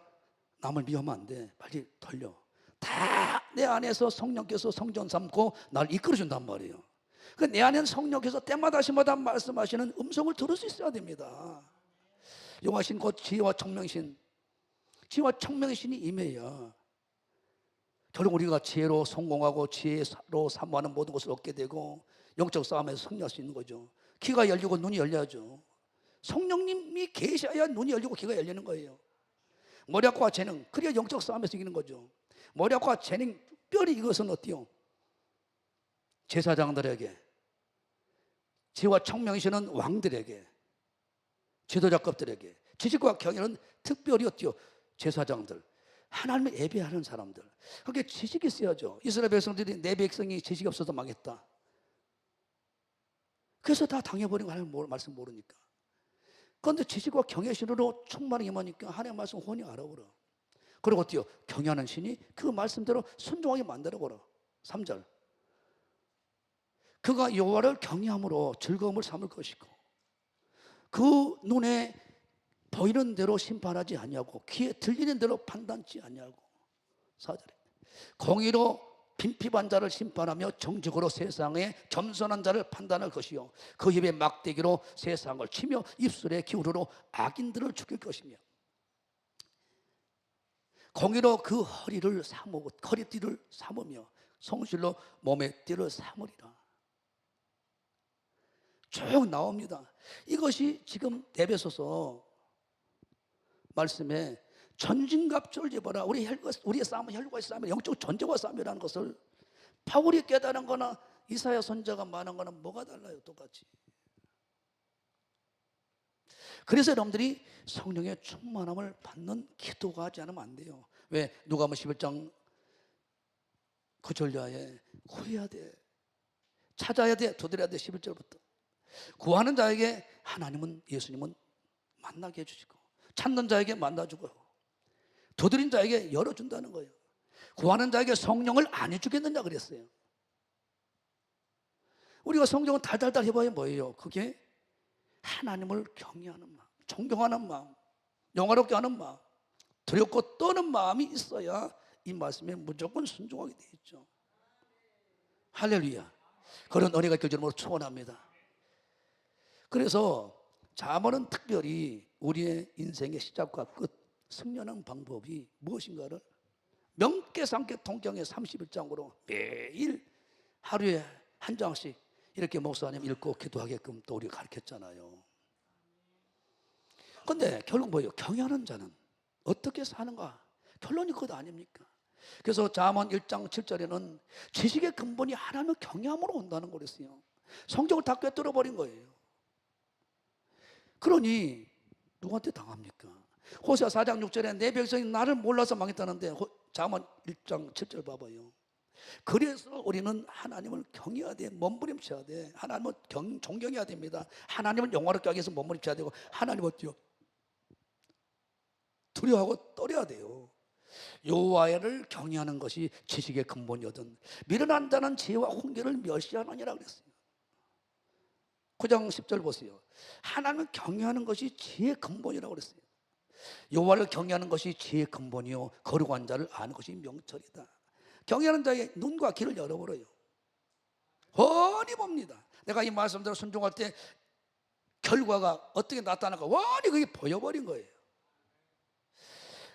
남을 미워하면 안 돼, 빨리 돌려, 다 내 안에서 성령께서 성전 삼고 나를 이끌어준단 말이에요. 내 안에는 성령께서 때마다 시마다 말씀하시는 음성을 들을 수 있어야 됩니다. 여호와신 곧 지혜와 총명신, 지혜와 총명의 신이 임해야 결국 우리가 지혜로 성공하고 지혜로 사모하는 모든 것을 얻게 되고 영적 싸움에서 승리할 수 있는 거죠. 귀가 열리고 눈이 열려야죠. 성령님이 계셔야 눈이 열리고 귀가 열리는 거예요. 머리학과 재능, 그래야 영적 싸움에서 이기는 거죠. 머리학과 재능, 특별히 이것은 어때요? 제사장들에게, 지혜와 총명이시는 왕들에게, 지도자급들에게, 지식과 경영은 특별히 어때요? 제사장들, 하나님을 예배하는 사람들, 그게 지식이 있어야죠. 이스라엘 백성들이 내 백성이 지식이 없어서 망했다. 그래서 다 당해버린 거 하나님 말씀 모르니까. 그런데 지식과 경외의 신으로 충만히 임하니까 하나님의 말씀 혼이 알아버려. 그리고 어때요? 경외하는 신이 그 말씀대로 순종하게 만들어버려. 3절, 그가 여호와를 경외함으로 즐거움을 삼을 것이고 그 눈에 보이는 대로 심판하지 아니하고 귀에 들리는 대로 판단치 아니하고. 4절에 공의로 빈핍한 자를 심판하며 정직으로 세상에 겸손한 자를 판단할 것이요 그 입에 막대기로 세상을 치며 입술에 기울으로 악인들을 죽일 것이며 공의로 그 허리띠를 삼으며 성실로 몸의 띠를 삼으리라. 쭉 나옵니다. 이것이 지금 에베소서 말씀에 전진갑절제보라 우리의 싸움은 혈과의 싸움이라 영적 존재와 싸움이라는 것을 바울이 깨달은 거나 이사야 선지자가 말한 거는 뭐가 달라요? 똑같이. 그래서 여러분들이 성령의 충만함을 받는 기도가 하지 않으면 안 돼요. 왜? 누가복음 11장 그 전야에 구해야 돼. 찾아야 돼. 두드려야 돼. 11절부터. 구하는 자에게 하나님은, 예수님은 만나게 해주시고, 찾는 자에게 만나주고, 두드린 자에게 열어준다는 거예요. 구하는 자에게 성령을 안 해주겠느냐 그랬어요. 우리가 성경을 달달달 해봐야 뭐예요? 그게 하나님을 경외하는 마음, 존경하는 마음, 영화롭게 하는 마음, 두렵고 떠는 마음이 있어야 이 말씀에 무조건 순종하게 돼 있죠. 할렐루야. 그런 은혜가 있길 주님으로 축원합니다. 그래서 잠언은 특별히 우리의 인생의 시작과 끝, 승리하는 방법이 무엇인가를 명쾌상쾌 통경의 31장으로 매일 하루에 한 장씩 이렇게 목사님 읽고 기도하게끔 또 우리가 가르쳤잖아요. 그런데 결국 뭐예요? 경외하는 자는 어떻게 사는가? 결론이 그것 아닙니까? 그래서 잠언 1장 7절에는 지식의 근본이 하나님을 경외함으로 온다는 거랬어요. 성경을 다 꿰뚫어 버린 거예요. 그러니 누구한테 당합니까? 호세아 4장 6절에 내 백성이 나를 몰라서 망했다는데 잠언 1장 7절 봐봐요. 그래서 우리는 하나님을 경외해야 돼. 몸부림쳐야 돼. 하나님을 존경해야 됩니다. 하나님을 영화롭게 하기 위해서 몸부림쳐야 되고, 하나님을 어때요? 두려워하고 떨어야 돼요. 여호와를 경외하는 것이 지식의 근본이거든. 미련한 자는 지혜와 훈계를 멸시하느니라 그랬어요. 9장 10절 보세요. 하나님을 경외하는 것이 지혜의 근본이라고 그랬어요. 여호와를 경외하는 것이 지혜의 근본이요 거룩한 자를 아는 것이 명철이다. 경외하는 자의 눈과 귀를 열어버려요. 훤히 봅니다. 내가 이 말씀대로 순종할 때 결과가 어떻게 나타날까 훤히 그게 보여버린 거예요.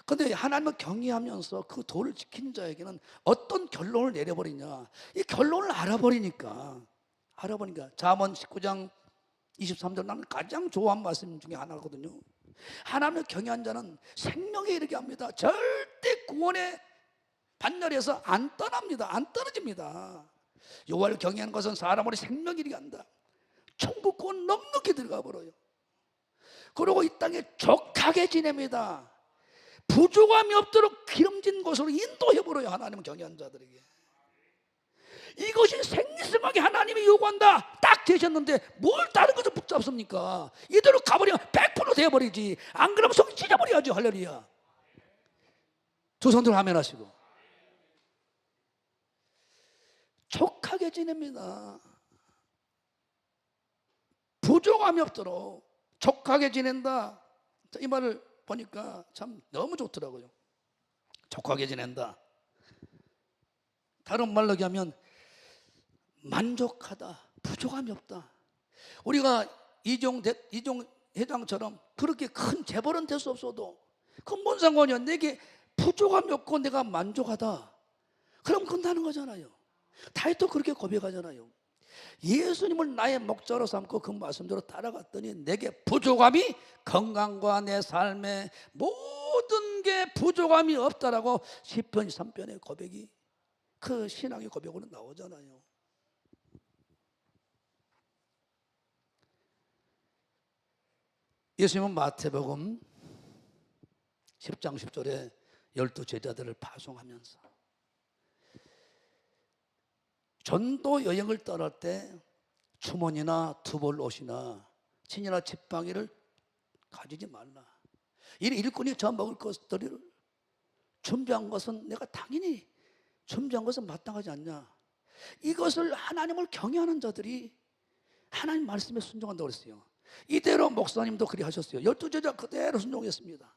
그런데 하나님을 경외하면서 그 도를 지키는 자에게는 어떤 결론을 내려버리냐, 이 결론을 알아버리니까 잠언 19장 23절 나는 가장 좋아하는 말씀 중에 하나거든요. 하나님을 경외한 자는 생명에 이르게 합니다. 절대 구원의 반열에서 안 떠납니다. 안 떨어집니다. 여호와를 경외하는 것은 사람으로 생명에 이르게 한다. 천국권 넉넉히 들어가 버려요. 그리고 이 땅에 족하게 지냅니다. 부족함이 없도록 기름진 곳으로 인도해 버려요. 하나님을 경외한 자들에게. 이것이 생리성하게 하나님이 요구한다 딱 되셨는데 뭘 다른 것을 붙잡습니까? 이대로 가버리면 100% 돼버리지. 안 그러면 속 찢어버려야죠. 할렐루야. 두 손들 아멘 하시고. 족하게 지냅니다. 부족함이 없도록 족하게 지낸다. 이 말을 보니까 참 너무 좋더라고요. 족하게 지낸다. 다른 말로 얘기하면 만족하다, 부족함이 없다. 우리가 이종 회장처럼 그렇게 큰 재벌은 될 수 없어도 그건 뭔 상관이야. 내게 부족함이 없고 내가 만족하다. 그럼 끝나는 거잖아요. 다윗도 그렇게 고백하잖아요. 예수님을 나의 목자로 삼고 그 말씀대로 따라갔더니 내게 부족함이 건강과 내 삶의 모든 게 부족함이 없다라고 시편 3편의 고백이 그 신앙의 고백으로 나오잖아요. 예수님은 마태복음 10장 10절에 12 제자들을 파송하면서 전도 여행을 떠날 때 주머니나 두벌 옷이나 친이나 지팡이를 가지지 말라. 이 일꾼이 저 먹을 것들을 준비한 것은 내가 당연히 준비한 것은 마땅하지 않냐. 이것을 하나님을 경외하는 자들이 하나님 말씀에 순종한다고 그랬어요. 이대로 목사님도 그리 하셨어요. 12제자 그대로 순종했습니다.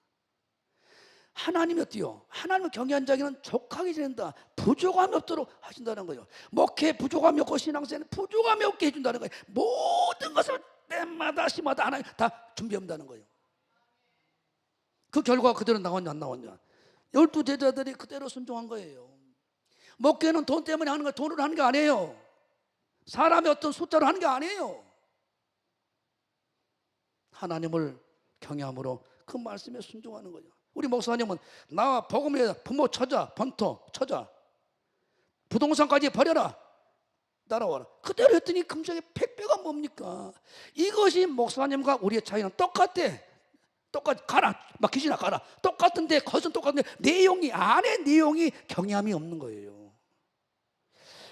하나님이 어때요? 하나님을 경외한 자에게는 족하게 지낸다. 부족함이 없도록 하신다는 거예요. 목회 부족함이 없고 신앙생활 부족함이 없게 해준다는 거예요. 모든 것을 때마다 시마다 하나님 다 준비한다는 거예요. 그 결과가 그대로 나왔냐 안 나왔냐. 12제자들이 그대로 순종한 거예요. 목회는 돈 때문에 하는 거, 돈으로 하는 게 아니에요. 사람의 어떤 숫자로 하는 게 아니에요. 하나님을 경외함으로 그 말씀에 순종하는 거죠. 우리 목사님은 나와 복음에 부모 처자, 번토 처자, 부동산까지 버려라, 따라와라. 그대로 했더니 금정의 100배가 뭡니까? 이것이 목사님과 우리의 차이는 똑같아. 똑같이 가라, 막 귀신아 가라. 똑같은데 것은 똑같은데 내용이 안에 내용이 경외함이 없는 거예요.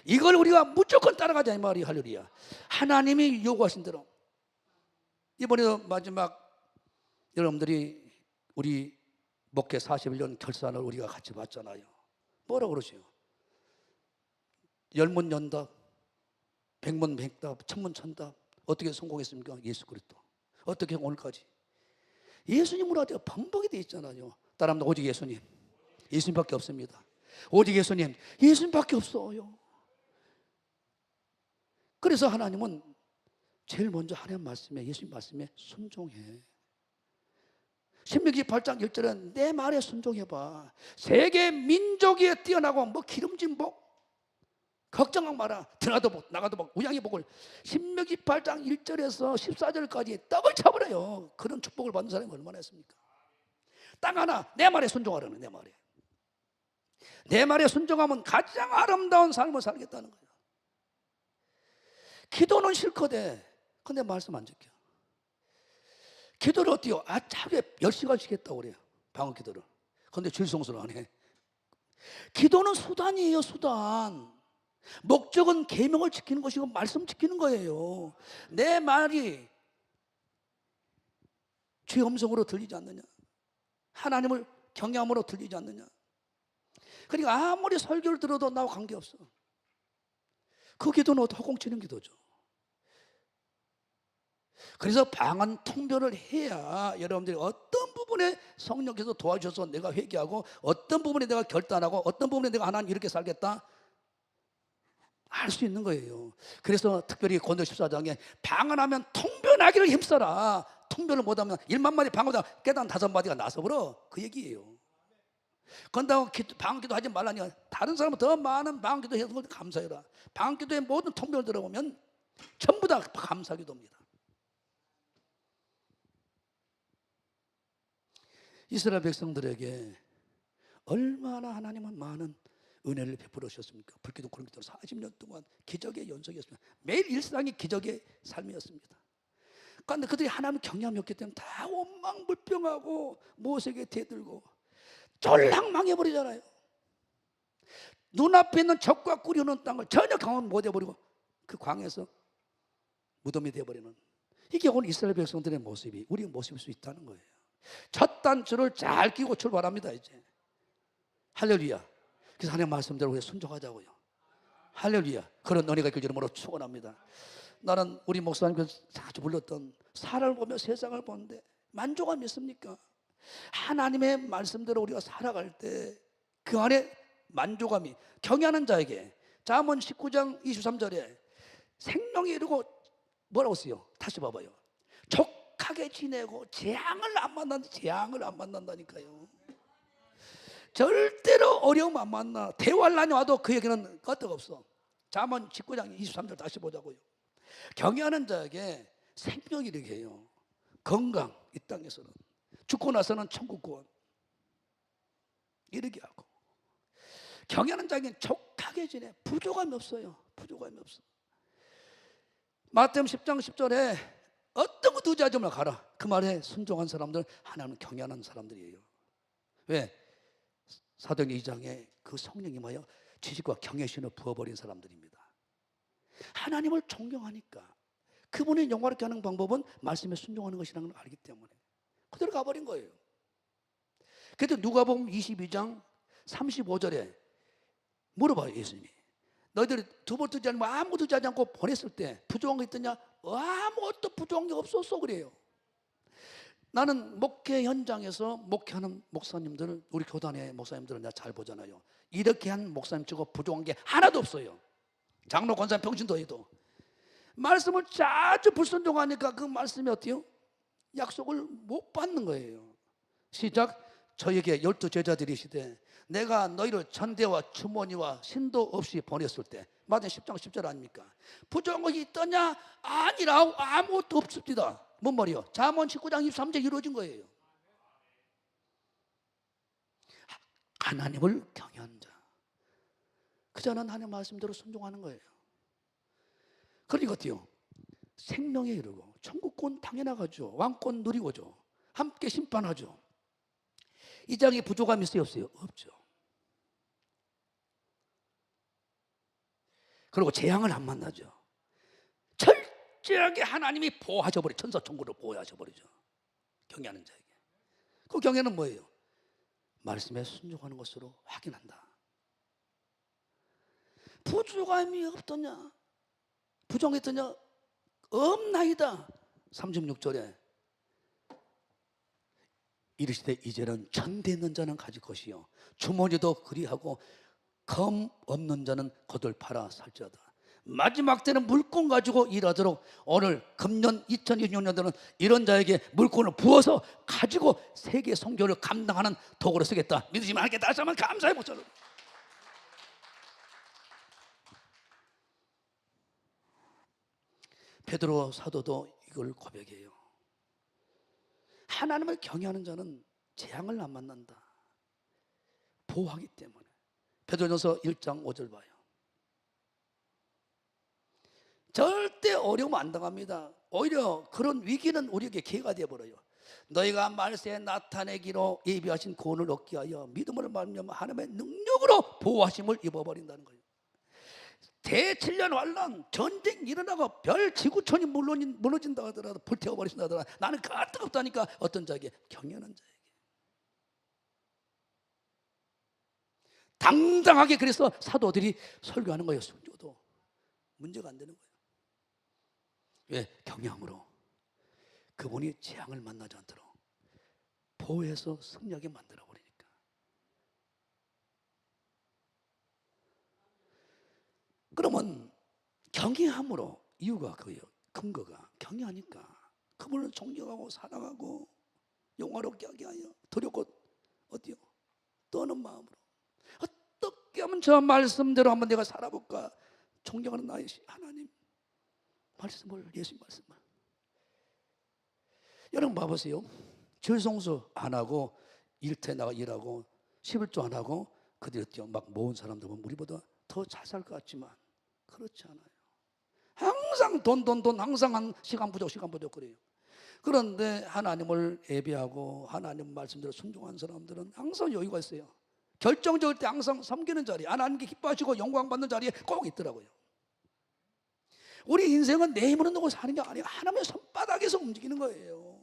이걸 우리가 무조건 따라가자 이 말이 할렐루야. 하나님이 요구하신 대로. 이번에도 마지막 여러분들이 우리 목회 41년 결산을 우리가 같이 봤잖아요. 뭐라고 그러세요? 열문 연답, 백문 백답, 천문 천답. 어떻게 성공했습니까? 예수 그리스도. 어떻게 오늘까지? 예수님으로 하여 반복이 되어 있잖아요. 따라합니다. 오직 예수님. 예수님밖에 없습니다. 오직 예수님. 예수님밖에 없어요. 그래서 하나님은 제일 먼저 하나님 말씀에, 예수님 말씀에 순종해. 신명기 8장 1절에 내 말에 순종해봐. 세계 민족이 뛰어나고 뭐 기름진 복 걱정하지 마라. 들어가도 복 나가도 복 우양의 복을 신명기 8장 1절에서 14절까지 떡을 쳐버려요. 그런 축복을 받는 사람이 얼마나 있습니까? 땅 하나 내 말에 순종하라는. 내 말에. 내 말에 순종하면 가장 아름다운 삶을 살겠다는 거예요. 기도는 싫거든. 근데 말씀 안 지켜. 기도를 어때요? 하루에 10시간씩 했다고 그래요. 방언 기도를. 근데 질성스러워 안 해. 기도는 수단이에요. 수단. 목적은 계명을 지키는 것이고 말씀 지키는 거예요. 내 말이 주의 음성으로 들리지 않느냐? 하나님을 경외함으로 들리지 않느냐? 그러니까 아무리 설교를 들어도 나와 관계없어. 그 기도는 허공치는 기도죠. 그래서 방언 통변을 해야 여러분들이 어떤 부분에 성령께서 도와주셔서 내가 회개하고 어떤 부분에 내가 결단하고 어떤 부분에 내가 하나님 이렇게 살겠다 알 수 있는 거예요. 그래서 특별히 고린도 14장에 방언하면 통변하기를 힘써라. 통변을 못하면 1만마디 방언하다 깨달은 5마디가 나서버려. 그 얘기예요. 그런다고 방언기도 하지 말라니. 다른 사람은 더 많은 방언기도 해서 감사해라. 방언기도의 모든 통변을 들어보면 전부 다 감사기도입니다. 이스라엘 백성들에게 얼마나 하나님은 많은 은혜를 베풀어 주셨습니까? 불기도 구름기도 40년 동안 기적의 연속이었습니다. 매일 일상이 기적의 삶이었습니다. 그런데 그들이 하나님을 경외함이 없기 때문에 다 원망불평하고 모세에게 대들고 쫄랑 망해버리잖아요. 눈앞에 있는 적과 꿀이오는 땅을 전혀 경험 못해버리고 그 광에서 무덤이 되어버리는, 이게 오늘 이스라엘 백성들의 모습이 우리의 모습일 수 있다는 거예요. 첫 단추를 잘 끼고 출발합니다. 이제 할렐루야. 그래서 하나님 말씀대로 우리가 순종하자고요. 할렐루야. 그런 은혜가 있길 이름으로 축원합니다. 나는 우리 목사님께서 자주 불렀던 사람을 보며 세상을 보는데 만족함이 있습니까? 하나님의 말씀대로 우리가 살아갈 때 그 안에 만족함이, 경외하는 자에게 잠언 19장 23절에 생명이 이르고 뭐라고 써요? 다시 봐봐요. 족하게 지내고 재앙을 안 만난다. 재앙을 안 만난다니까요. 절대로 어려움 안 만나. 대환란이 와도 그에게는 끄떡 없어. 잠언 19장 23절 다시 보자고요. 경외하는 자에게 생명이 이르게 해요. 건강, 이 땅에서는. 죽고 나서는 천국권 이르게 하고, 경외하는 자에게는 족하게 지내. 부족함이 없어요. 부족함이 없어. 마태복음 10장 10절에 어떤 것도 의지하지 말고 가라. 그 말에 순종한 사람들, 하나님은 경외하는 사람들이에요. 왜? 사도행전 2장에 그 성령이 뭐예요? 지식과 경외심을 부어버린 사람들입니다. 하나님을 존경하니까 그분의 영광을 하는 방법은 말씀에 순종하는 것이라는 걸 알기 때문에 그대로 가버린 거예요. 그래도 누가복음 22장 35절에 물어봐요. 예수님이 너희들이 두번 듣지 않고 아무것도 듣지 않고 보냈을 때 부족한 거 있더냐? 아무것도 부족한 게 없었어 그래요. 나는 목회 현장에서 목회하는 목사님들을, 우리 교단의 목사님들을 내가 잘 보잖아요. 이렇게 한 목사님 치고 부족한 게 하나도 없어요. 장로, 권사님, 평신도 해도 말씀을 자주 불순종하니까 그 말씀이 어때요? 약속을 못 받는 거예요. 시작. 저에게 12 제자들이시되 내가 너희를 전대와 주머니와 신도 없이 보냈을 때, 마태복음 10장 10절 아닙니까? 부족한 것이 있더냐? 아니라 아무것도 없습니다. 뭔 말이요? 잠언 19장 23절 이루어진 거예요. 하나님을 경외하는 자, 그 자는 하나님 말씀대로 순종하는 거예요. 그러니까 어때요? 생명에 이르고 천국권 당연하죠. 왕권 누리고죠. 함께 심판하죠. 이 장에 부족함이 있어요? 없어요? 없죠. 그리고 재앙을 안 만나죠. 철저하게 하나님이 보호하셔 버려. 천사 천군으로 보호하셔 버리죠. 경외하는 자에게. 그 경외는 뭐예요? 말씀에 순종하는 것으로 확인한다. 부족함이 없더냐? 부정했더냐? 없나이다. 36절에 이르시되 이제는 천대 있는 자는 가질 것이요 주머니도 그리하고 검 없는 자는 겉을 팔아 살지어다. 마지막 때는 물권 가지고 일하도록 오늘 금년 2026년도는 이런 자에게 물권을 부어서 가지고 세계 선교를 감당하는 도구로 쓰겠다. 믿으시면 하나님께 다시 한번 감사해 보세요. 베드로 사도도 이걸 고백해요. 하나님을 경외하는 자는 재앙을 안 만난다. 보호하기 때문에. 베드로전서 1장 5절 봐요. 절대 어려움 안 당합니다. 오히려 그런 위기는 우리에게 기회가 되어버려요. 너희가 말세에 나타내기로 예비하신 구원을 얻기 위하여 믿음을 말미암아 하나님의 능력으로 보호하심을 입어버린다는 거예요. 대7년 환란, 전쟁 일어나고 별 지구촌이 무너진다 하더라도 불태워버리신다 하더라도 나는 그 뜨겁다니까 어떤 자에게? 경외하는 자에게 당당하게 그래서 사도들이 설교하는 거예요. 순교도 문제가 안 되는 거예요. 왜? 경외함으로 그분이 재앙을 만나지 않도록 보호해서 승리하게 만들어 버리니까. 그러면 경외함으로 이유가 그예요. 근거가 경외하니까 그분을 존경하고 사랑하고 영화롭게 하게 하여 두렵고 어디요? 떠는 마음으로 어떻게 하면 저 말씀대로 한번 내가 살아볼까? 존경하는 나의 하나님 말씀을, 예수님 말씀을. 여러분 봐보세요. 절성수 안 하고 일터에 나가 일하고 11조 안 하고 그들이 막 모은 사람들 보면 우리보다 더 잘 살 것 같지만 그렇지 않아요. 항상 돈 항상 시간 부족 그래요. 그런데 하나님을 예배하고 하나님 말씀대로 순종한 사람들은 항상 여유가 있어요. 결정적일 때 항상 섬기는 자리, 하나님께 기뻐하시고 영광 받는 자리에 꼭 있더라고요. 우리 인생은 내 힘으로 누구 사는 게 아니라 하나님의 손바닥에서 움직이는 거예요.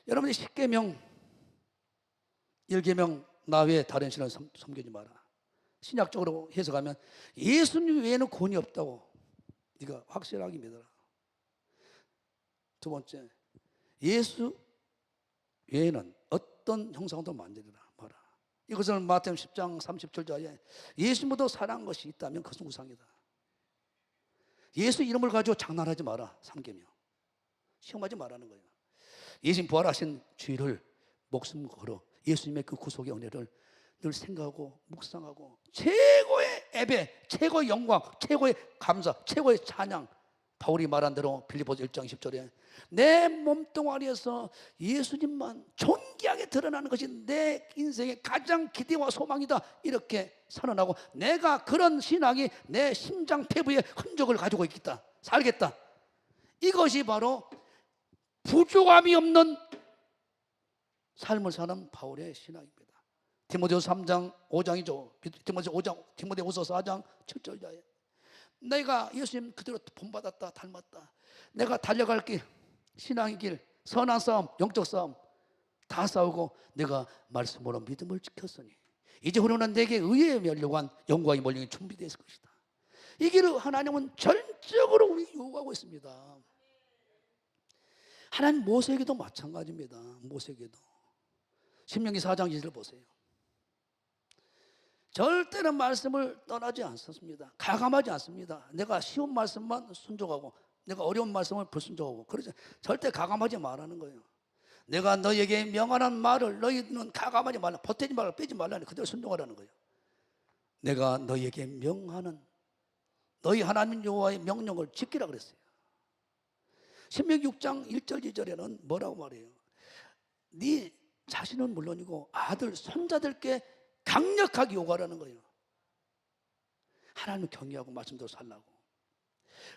여러분이 10계명 1계명 나 외에 다른 신을 섬기지 마라. 신약적으로 해석하면 예수님 외에는 구원이 없다고 네가 확실하게 믿어라. 두 번째, 예수 외에는 어떤 형상도 만들어라 마라. 이것을 마태복음 10장 30절에 예수보다 사랑한 것이 있다면 그것은 우상이다. 예수 이름을 가지고 장난하지 마라. 3계명 시험하지 말라는 거예요. 예수님 부활하신 주의를 목숨 걸어 예수님의 그 구속의 은혜를 늘 생각하고 묵상하고 최고의 예배, 최고의 영광, 최고의 감사, 최고의 찬양. 바울이 말한 대로 빌립보서 1장 10절에 내 몸뚱아리에서 예수님만 존귀하게 드러나는 것이 내 인생의 가장 기대와 소망이다. 이렇게 선언하고 내가 그런 신앙이 내 심장 폐부의 흔적을 가지고 있겠다. 살겠다. 이것이 바로 부족함이 없는 삶을 사는 바울의 신앙입니다. 디모데후서 3장 5장이죠. 디모데후서 4장 7절에 내가 예수님 그대로 본받았다, 닮았다. 내가 달려갈 길, 신앙의 길, 선한 싸움, 영적 싸움 다 싸우고 내가 말씀으로 믿음을 지켰으니 이제 후로는 내게 의에 멸류관 영광이 몰리는 준비되어 있을 것이다. 이 길을 하나님은 전적으로 우리 요구하고 있습니다. 하나님 모세에게도 마찬가지입니다. 모세에게도 신명기 4장 2절 보세요. 절대로 말씀을 떠나지 않습니다. 가감하지 않습니다. 내가 쉬운 말씀만 순종하고 내가 어려운 말씀을 불순종하고 그러지 절대 가감하지 말라는 거예요. 내가 너에게 명하는 말을 너희는 가감하지 말라. 보태지 말라. 빼지 말라. 그대로 순종하라는 거예요. 내가 너에게 명하는 너희 하나님 여호와의 명령을 지키라 그랬어요. 신명기 6장 1절 2절에는 뭐라고 말해요? 네 자신은 물론이고 아들 손자들께 강력하게 요구하라는 거예요. 하나님을 경외하고 말씀대로 살라고.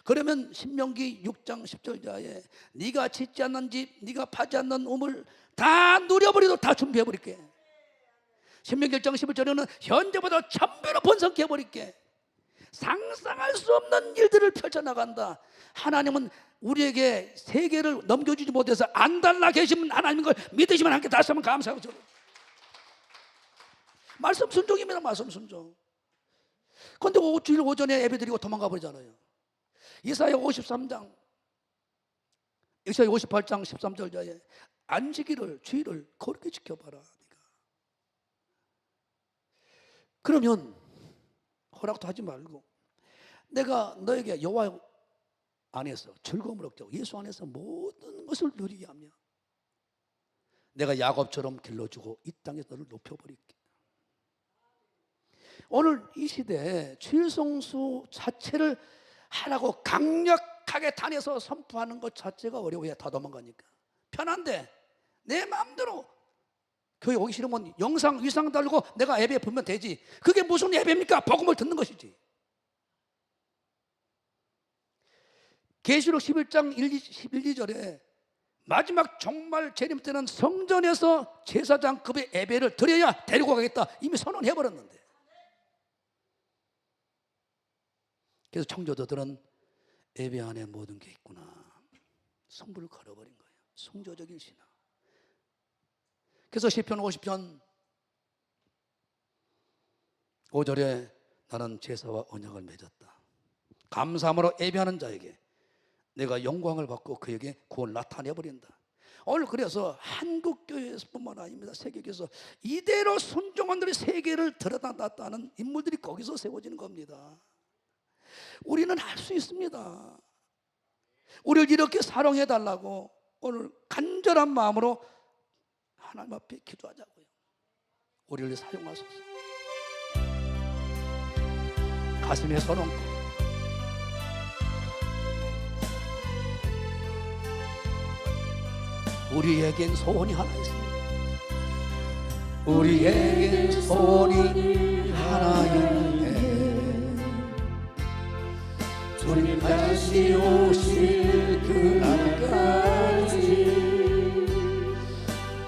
그러면 신명기 6장 10절자에 네가 짓지 않는 집, 네가 파지 않는 우물 다 누려버리도록 다 준비해버릴게. 신명기 1장 11절에는 현재보다 1000배로 번성해 버릴게. 상상할 수 없는 일들을 펼쳐나간다. 하나님은 우리에게 세계를 넘겨주지 못해서 안 달라 계시면 하나님 걸 믿으시면 함께 다시 한번 감사하고 저는 말씀 순종입니다. 말씀 순종. 그런데 주일 오전에 예배드리고 도망가 버리잖아요. 이사야 53장 이사야 58장 13절자에 안식일을 주일을 거룩히 지켜봐라. 네가. 그러면 허락도 하지 말고 내가 너에게 여호와 안에서 즐거움을 얻자고 예수 안에서 모든 것을 누리게 하며 내가 야곱처럼 길러주고 이 땅에서 너를 높여버릴게. 오늘 이 시대에 주일 성수 자체를 하라고 강력하게 단에서 선포하는 것 자체가 어려워요. 다 도망가니까. 편한데 내 마음대로 교회 오기 싫으면 영상 위상 달고 내가 예배 보면 되지. 그게 무슨 예배입니까? 복음을 듣는 것이지. 계시록 11장 1, 2절에 마지막 종말 재림 때는 성전에서 제사장급의 예배를 드려야 데리고 가겠다 이미 선언해버렸는데, 그래서 청교도들은 예배 안에 모든 게 있구나 성부를 걸어버린 거예요. 숭조적인 신앙. 그래서 시편 50편 5절에 나는 제사와 언약을 맺었다. 감사함으로 예배하는 자에게 내가 영광을 받고 그에게 구원을 나타내버린다. 오늘 그래서 한국교회에서뿐만 아닙니다. 세계교회에서 이대로 순종한들의 세계를 들여다봤다는 인물들이 거기서 세워지는 겁니다. 우리는 할 수 있습니다. 우리를 이렇게 사랑해달라고 오늘 간절한 마음으로 하나님 앞에 기도하자고요. 우리를 사용하소서. 가슴에 손 얹고 우리에겐 소원이 하나 있습니다. 우리에겐 소원이 하나 있네. 주님 다시 오실 그날까지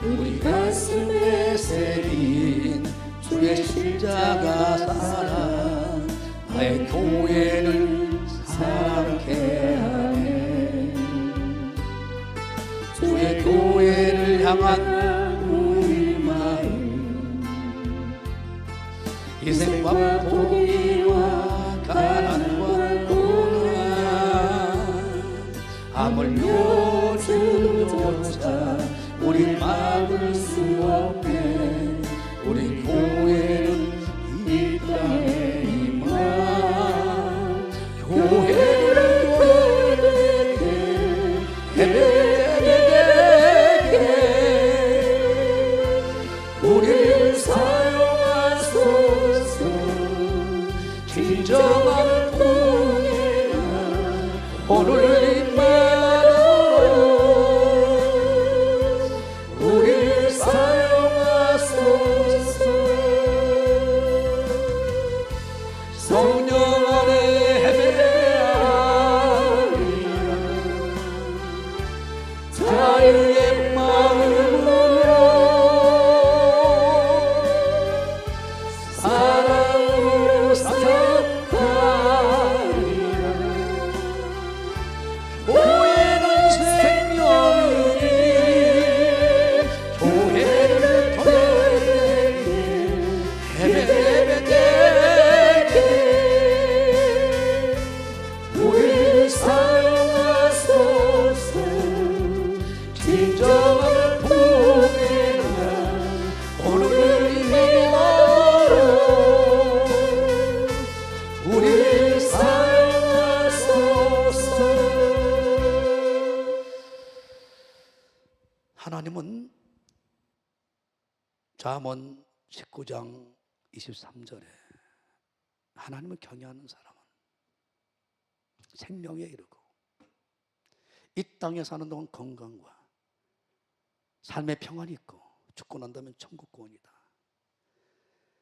우리 가슴에 새긴 주의 십자가 사랑 나의 교회를 사랑케 하네. 주의 교회를 향한 우리 마음 희생과 포기와 가난과 고난 하물며 주조차 우리 막을 수 없네. 우리 교회는 이 땅에 임하 교회를 예배되게 우리를 사용하소서. 진정한 보내라 오늘 하나님은 잠언 19장 23절에 하나님을 경외하는 사람은 생명에 이르고 이 땅에 사는 동안 건강과 삶의 평안이 있고 죽고 난다면 천국 구원이다.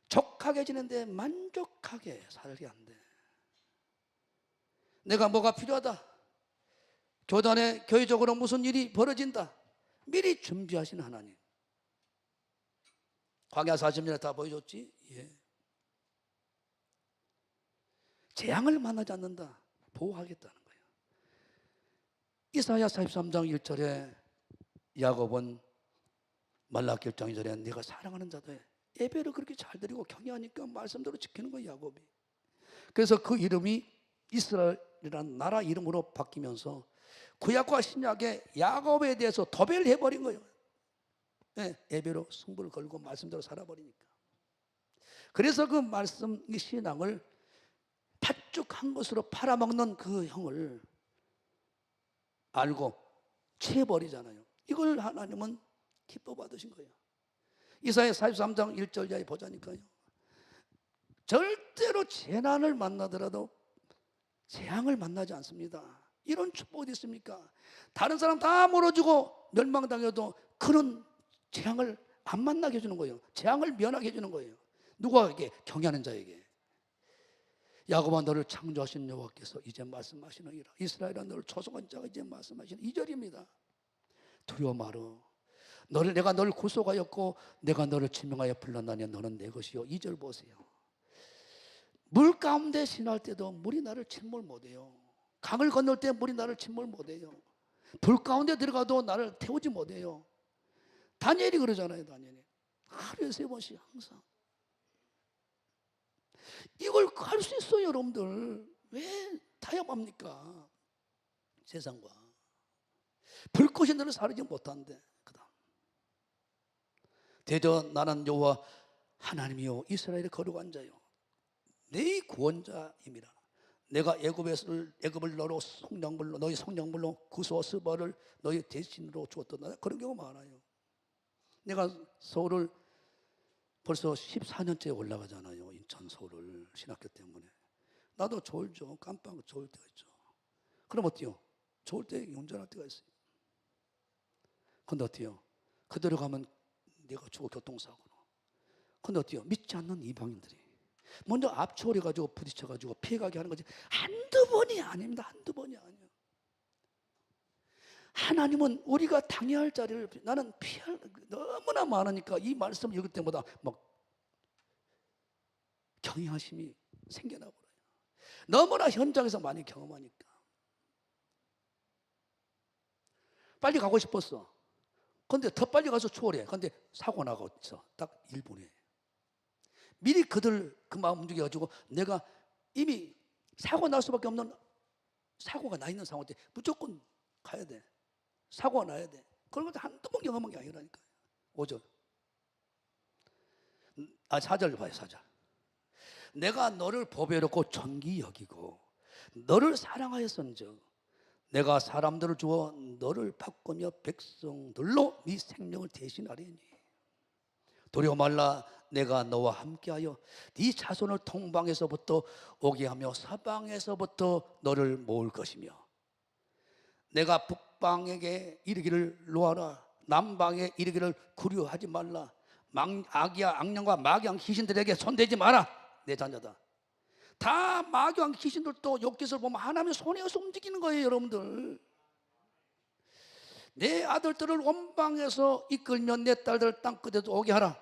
족하게 지는데 만족하게 살게 한대. 내가 뭐가 필요하다, 교단에 교회적으로 무슨 일이 벌어진다, 미리 준비하신 하나님. 광야 40년에 다 보여줬지. 예. 재앙을 만나지 않는다. 보호하겠다는 거예요. 이사야 43장 1절에 야곱은 말라기 1장 2절에 네가 사랑하는 자들 예배를 그렇게 잘 드리고 경외하니까 말씀대로 지키는 거예요, 야곱이. 그래서 그 이름이 이스라엘이라는 나라 이름으로 바뀌면서 구약과 신약에 야곱에 대해서 도배를 해버린 거예요. 네, 예배로 승부를 걸고 말씀대로 살아버리니까. 그래서 그 말씀, 이 신앙을 팥죽한 것으로 팔아먹는 그 형을 알고 채버리잖아요. 이걸 하나님은 기뻐 받으신 거예요. 이사야 43장 1절에 보자니까요. 절대로 재난을 만나더라도 재앙을 만나지 않습니다. 이런 축복이 어디 있습니까? 다른 사람 다 멀어지고 멸망당해도 그런 재앙을 안 만나게 해주는 거예요. 재앙을 면하게 해주는 거예요. 누구에게? 경외하는 자에게. 야곱아 너를 창조하신 여호와께서 이제 말씀하시느니라. 이스라엘아 너를 초속한 자가 이제 말씀하시는 2절입니다. 두려워 말어. 내가 너를 구속하였고 내가 너를 지명하여 불렀나니 너는 내 것이요. 2절 보세요. 물 가운데 지날 때도 물이 나를 침몰 못해요. 강을 건널 때 물이 나를 침몰 못해요. 불 가운데 들어가도 나를 태우지 못해요. 다니엘이 그러잖아요. 다니엘이 하루에 3번씩 항상. 이걸 할 수 있어요. 여러분들 왜 타협합니까? 세상과 불꽃이 너를 사르지 못한대. 그다음 대저 나는 여호와 하나님이요 이스라엘의 거룩한 자요 내 구원자임이라. 내가 애굽을 너로 성령불로 너희 성령불로 구수와 스바를 너희 대신으로 주었다. 그런 경우가 많아요. 내가 서울을 벌써 14년째 올라가잖아요. 인천 서울을 신학교 때문에. 나도 졸죠. 깜빡 졸 때가 있죠. 그럼 어때요? 졸 때 운전할 때가 있어요. 근데 어때요? 그대로 가면 내가 죽어 교통사고로. 근데 어때요? 믿지 않는 이방인들이 먼저 앞초려가지고 부딪혀가지고 피해가게 하는 거지 한두 번이 아닙니다. 한두 번이 아니에요. 하나님은 우리가 당해야 할 자리를 나는 피할 너무나 많으니까 이 말씀 읽을 때마다 막 경외하심이 생겨나 버려요. 너무나 현장에서 많이 경험하니까 빨리 가고 싶었어. 근데 더 빨리 가서 추월해. 근데 사고 나고 있어. 딱 1분에. 미리 그들 그 마음 움직여가지고 내가 이미 사고 날 수밖에 없는 사고가 나 있는 상황 때 무조건 가야 돼. 사고가 나야 돼. 그런 것도 한두 번 경험한 게 아니라니까요. 5절. 4절 봐요. 4절. 내가 너를 보배롭고 존귀 여기고 너를 사랑하였은즉 내가 사람들을 주어 너를 바꾸며 백성들로 네 생명을 대신하리니 두려워 말라. 내가 너와 함께하여 네 자손을 동방에서부터 오게 하며 서방에서부터 너를 모을 것이며 내가 북방에게 이르기를 놓아라 남방에 이르기를 구려하지 말라. 악령과 마귀왕 귀신들에게 손대지 마라. 내 자녀다. 다 마귀왕 귀신들도 욥기서를 보면 하나님의 손에서 움직이는 거예요. 여러분들 내 아들들을 원방에서 이끌며 내 딸들 땅끝에도 오게 하라.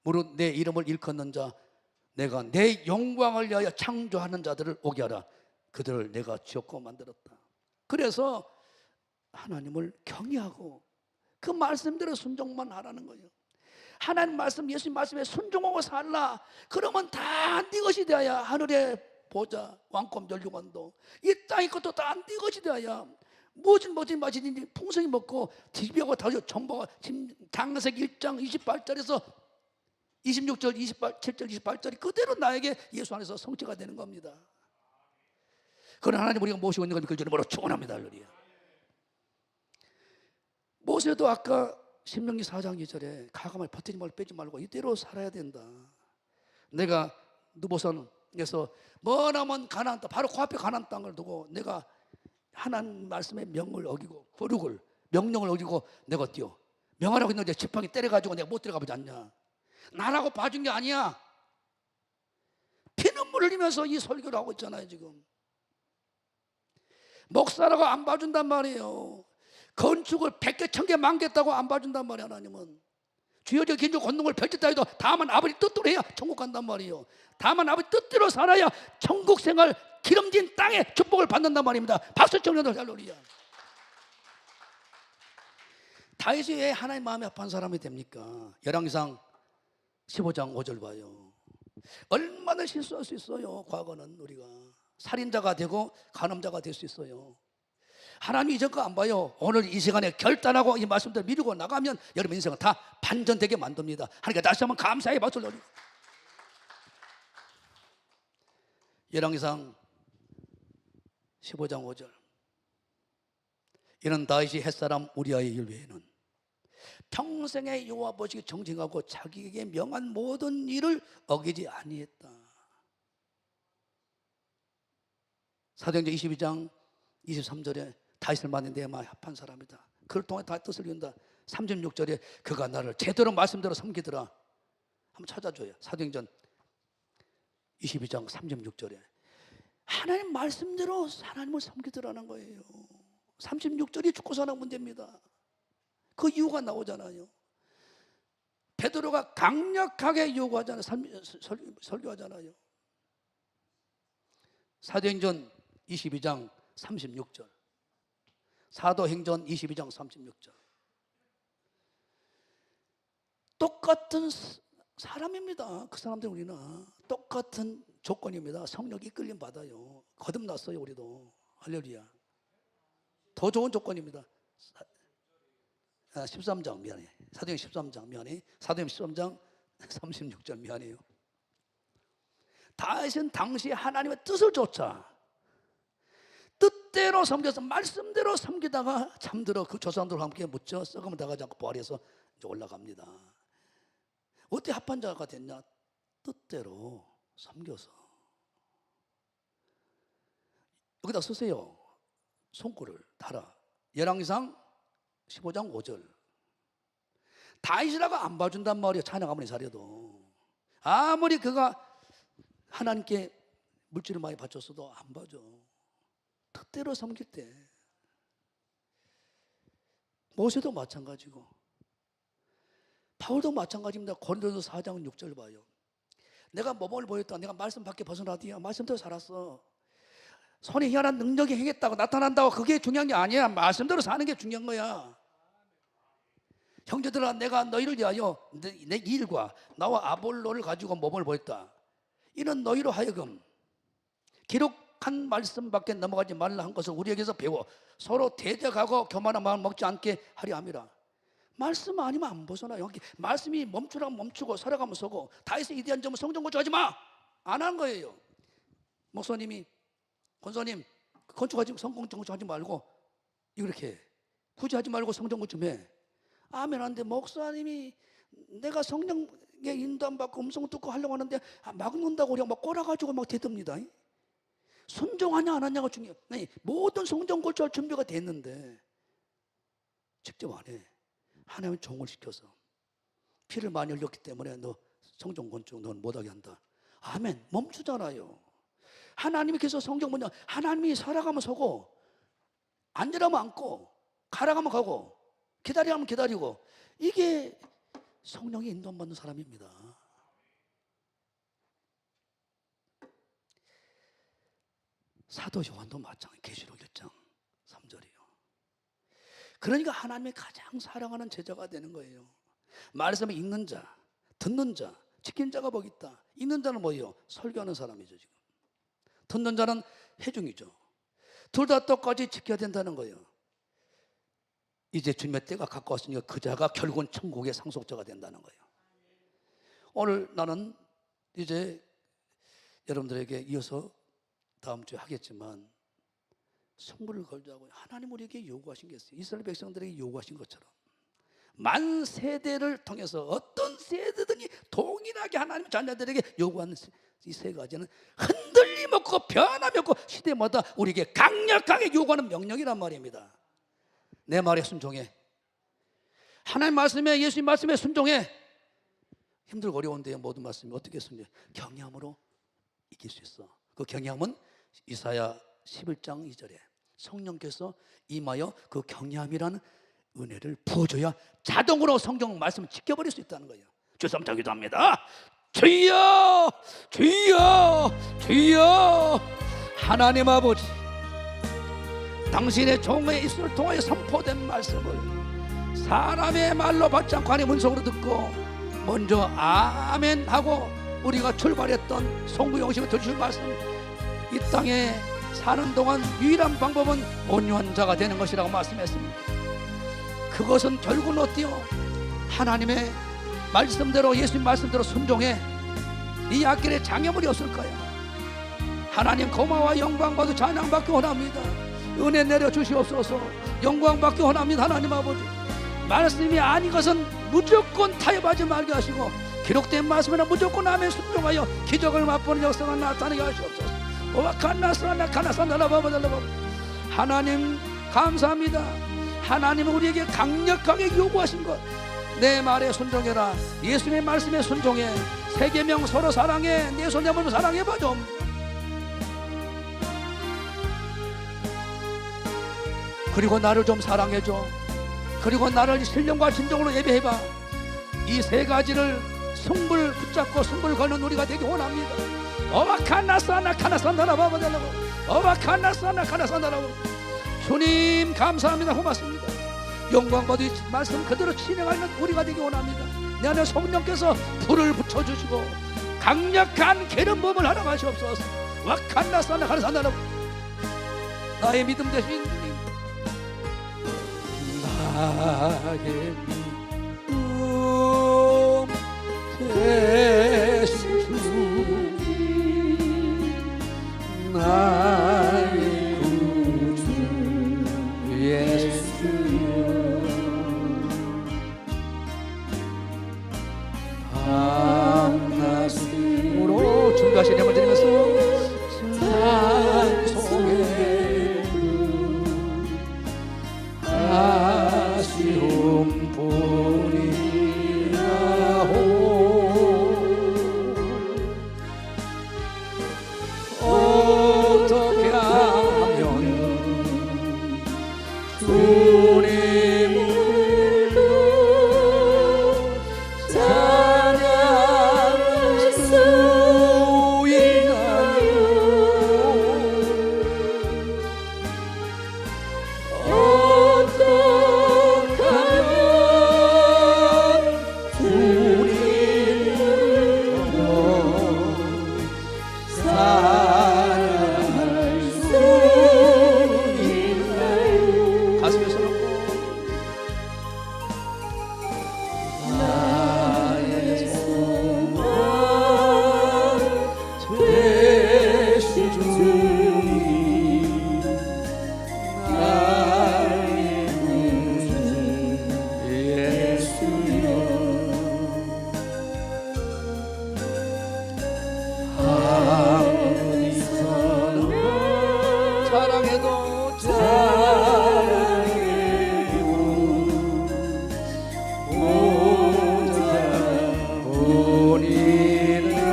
무릇 내 이름을 일컫는 자 내가 내 영광을 위하여 창조하는 자들을 오게 하라. 그들을 내가 지었고 만들었다. 그래서 하나님을 경외하고 그 말씀대로 순종만 하라는 거예요. 하나님 말씀, 예수님 말씀에 순종하고 살라. 그러면 다 네 것이 되어야 하늘의 보좌, 왕권, 전류관도 이 땅의 것도 다 네 것이 되어야 무엇을 마시든지 풍성히 먹고 디비하고 다져 정보가 지금 창세기 1장 28절에서 26절, 27절, 28절이 그대로 나에게 예수 안에서 성취가 되는 겁니다. 그런 하나님 우리가 모시고 있는 걸 그들을 뭐로 축원합니다. 할렐루야. 모세도 아까 신명기 4장 2절에 가감을 버티지 말고 빼지 말고 이대로 살아야 된다. 내가 누보선에서 머나먼 가나안 땅, 바로 그 앞에 가나안 땅을 두고 내가 하나님 말씀의 명을 어기고 명령을 어기고 내가 어때요? 명하라고 했는데 지팡이 때려가지고 내가 못 들어가 보지 않냐. 나라고 봐준 게 아니야. 피눈물 흘리면서 이 설교를 하고 있잖아요. 지금 목사라고 안 봐준단 말이에요. 건축을 100개 1000개 만겠다고 안 봐준단 말이야. 하나님은 주여 저 긴주 권능을 펼쳤다 해도 다만 아버지 뜻대로 해야 천국 간단 말이에요. 다만 아버지 뜻대로 살아야 천국 생활 기름진 땅에 축복을 받는단 말입니다. 박수 청년들 할렐루야. 다윗이 왜 하나님 마음에 합한 사람이 됩니까? 열왕기상 15장 5절 봐요. 얼마나 실수할 수 있어요. 과거는 우리가 살인자가 되고 간음자가 될 수 있어요. 하나님이 이전 거 안 봐요. 오늘 이 시간에 결단하고 이 말씀들을 미루고 나가면 여러분 인생은 다 반전되게 만듭니다. 하나님께 다시 한번 감사의 박수를 올리고. 열왕기상 15장 5절. 이는 다윗이 햇사람 우리아의 일 외에는 평생의 여호와 보시기 정직하고 자기에게 명한 모든 일을 어기지 아니했다. 사도행전 22장 23절에 다윗을 만난 내 마음에 합한 사람이다. 그를 통해 다 뜻을 이룬다. 36절에 그가 나를 제대로 말씀대로 섬기더라. 한번 찾아줘요. 사도행전 22장 36절에 하나님 말씀대로 하나님을 섬기더라는 거예요. 36절이 죽고 사는 문제입니다. 그 이유가 나오잖아요. 베드로가 강력하게 요구하잖아요. 설교하잖아요. 사도행전 22장 36절. 사도행전 22장 36절. 똑같은 사람입니다. 그 사람들 우리나 똑같은 조건입니다. 성령이 이끌림 받아요. 거듭났어요. 우리도. 할렐루야. 더 좋은 조건입니다. 13장 미안해. 사도행전 13장 미안해. 사도행전 13장 36절 미안해요. 다윗은 당시 하나님의 뜻을 쫓아 뜻대로 섬겨서 말씀대로 섬기다가 잠들어 그 조상들과 함께 묻혀 썩으면 나가지 않고 부활해서 이제 올라갑니다. 어떻게 합한 자가 됐냐? 뜻대로 섬겨서. 여기다 쓰세요. 손글을 달아. 열왕기상 15장 5절. 다윗이라고 안 봐준단 말이에요. 찬양 아무리 잘해도. 아무리 그가 하나님께 물질을 많이 바쳤어도 안 봐줘. 뜻대로 섬길 때. 모세도 마찬가지고 바울도 마찬가지입니다. 고린도서 4장 6절 봐요. 내가 모범을 보였다. 내가 말씀 밖에 벗어나디야. 말씀대로 살았어. 손에 희한한 능력이 행했다고 나타난다고 그게 중요한 게 아니야. 말씀대로 사는 게 중요한 거야. 형제들아 내가 너희를 위하여 내 일과 나와 아볼로를 가지고 모범을 보였다. 이는 너희로 하여금 기록한 말씀밖에 넘어가지 말라 한 것을 우리에게서 배워 서로 대적하고 교만한 마음 먹지 않게 하려 함이라. 말씀 아니면 안 벗어나요. 말씀이 멈추라면 멈추고 서려가면 서고 다윗의 이대한 점은 성전 건축하지 마. 안 한 거예요. 목사님이 권사님 건축하지 성공 건축하지 말고 이렇게 굳이 하지 말고 성전 건축 좀 해. 아멘. 한데 목사님이 내가 성령의 인도함 받고 음성 듣고 하려고 하는데 막는다고 우리가 막 꼬라가지고 막 대듭니다. 순종하냐 안 하냐가 중요해요. 모든 성전 건축할 준비가 됐는데 직접 안 해. 하나님은 종을 시켜서 피를 많이 흘렸기 때문에 너 성전 건축 넌 못하게 한다. 아멘. 멈추잖아요. 하나님이 계속 성경 보냐 하나님이 살아가면 서고 앉으라면 앉고 가라가면 가고 기다리라면 기다리고 이게 성령이 인도받는 사람입니다. 사도 요한도 마찬가지. 계시록 1장 3절이요. 그러니까 하나님이 가장 사랑하는 제자가 되는 거예요. 말씀을 읽는 자, 듣는 자, 지킨 자가 복 있다. 읽는 자는 뭐예요? 설교하는 사람이죠. 지금 듣는 자는 회중이죠. 둘 다 똑같이 지켜야 된다는 거예요. 이제 주님의 때가 가까웠으니까 그 자가 결국은 천국의 상속자가 된다는 거예요. 오늘 나는 이제 여러분들에게 이어서 다음 주에 하겠지만 승부를 걸자고 하나님 우리에게 요구하신 게 있어요. 이스라엘 백성들에게 요구하신 것처럼 만 세대를 통해서 어떤 세대든지 동일하게 하나님 자녀들에게 요구하는 이 세 가지는 흔들림 없고 변함이 없고 시대마다 우리에게 강력하게 요구하는 명령이란 말입니다. 내 말에 순종해. 하나님 말씀에 예수님 말씀에 순종해. 힘들고 어려운데 모든 말씀이 어떻게 순종해? 경외함으로 이길 수 있어. 그 경외함은 이사야 11장 2절에 성령께서 임하여 그 경외함이라는 은혜를 부어줘야 자동으로 성경 말씀을 지켜버릴 수 있다는 거예요. 죄송합니다. 기도합니다. 주여, 주여, 주여. 하나님 아버지, 당신의 종의 입술을 통하여 선포된 말씀을 사람의 말로 받지 않고 하나님의 음성으로 듣고 먼저 아멘 하고 우리가 출발했던 송구영심을 들으신 말씀, 이 땅에 사는 동안 유일한 방법은 온유한 자가 되는 것이라고 말씀했습니다. 그것은 결국은 어때요? 하나님의 말씀대로, 예수님 말씀대로 순종해 이 앞길에 장애물이 없을 거야. 하나님 고마워, 영광받고 찬양받기 원합니다. 은혜 내려 주시옵소서. 영광받기 원합니다. 하나님 아버지, 말씀이 아닌 것은 무조건 타협하지 말게 하시고 기록된 말씀에는 무조건 아멘 순종하여 기적을 맛보는 역사가 나타나게 하시옵소서. 하나님 감사합니다. 하나님은 우리에게 강력하게 요구하신 것, 내 말에 순종해라, 예수님의 말씀에 순종해, 세계명 서로 사랑해, 내 손자분을 사랑해봐 좀. 그리고 나를 좀 사랑해줘. 그리고 나를 신령과 진정으로 예배해봐. 이 세 가지를 승불 붙잡고 승불 거는 우리가 되기 원합니다. 주님 감사합니다. 고맙습니다. 영광받으 말씀 그대로 진행하는 우리가 되기 원합니다. 내 안에 성령께서 불을 붙여주시고 강력한 기름 부음을 허락하시옵소서. 나의 믿음 되신 주님, 나의 믿음 되신 주님, 나의 구주 예수여, 밤낮으로 중가신 예물 드리면서 찬송해. 아쉬움 보리라오, 어떻게 하면 주님을 찬양할 수 있나요? 사랑해도 사랑해도 오자 보리라오,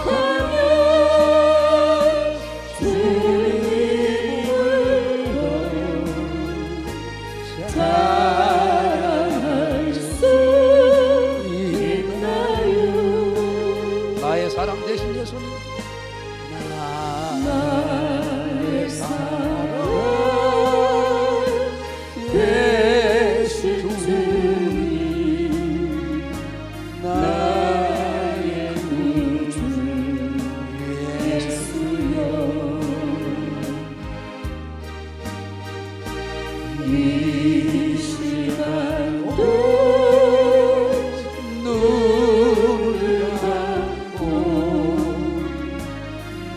어떡하면 주님을 더 찬양할 수 사랑 되신 예수님, 나의 사랑 되신 주님, 나의 구주 예수여, 이 시간도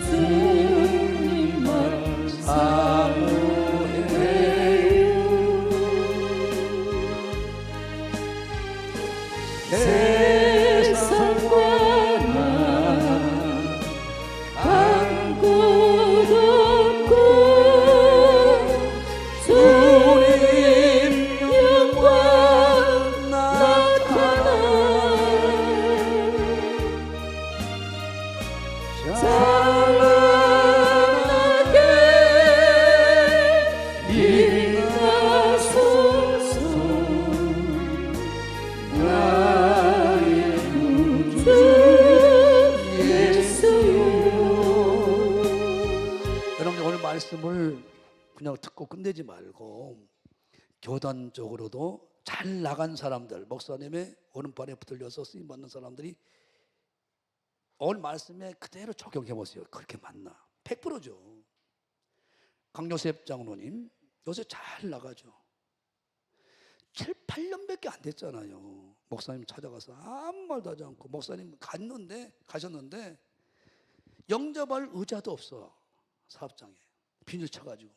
주님만 말씀을 그냥 듣고 끝내지 말고 교단적으로도 잘 나간 사람들, 목사님의 오른팔에 붙들려서 쓰임 받는 사람들이 오늘 말씀에 그대로 적용해 보세요. 그렇게 맞나? 100%죠. 강요셉 장로님 요새 잘 나가죠. 7, 8년밖에 안 됐잖아요. 목사님 찾아가서 아무 말도 하지 않고 목사님 가셨는데 영접할 의자도 없어. 사업장에 비닐 쳐가지고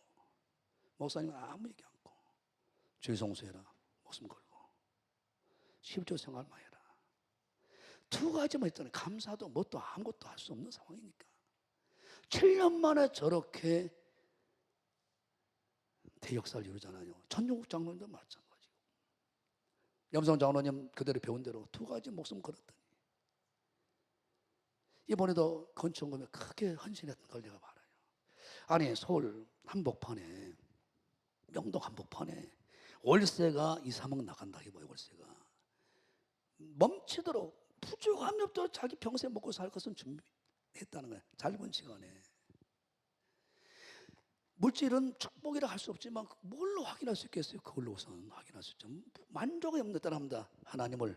목사님 아무 얘기 않고 죄송수해라 목숨 걸고 12조 생활만 해라. 두 가지만 했더니 감사도 뭣도 아무것도 할 수 없는 상황이니까 7년 만에 저렇게 대역사를 이루잖아요. 전용국 장로님도 마찬가지고 염성 장로님 그대로 배운 대로 두 가지 목숨 걸었더니 이번에도 건축금에 크게 헌신했던 걸 내가 말아요. 아니 서울 한복판에 명동 한복판에 월세가 2, 3억 나간다 이거예요. 월세가 멈추도록 부족함이 없도록 자기 평생 먹고 살 것은 준비했다는 거예요. 짧은 시간에. 물질은 축복이라 할 수 없지만 뭘로 확인할 수 있겠어요? 그걸로 우선 확인할 수 있죠. 만족이 없는 따라합니다. 하나님을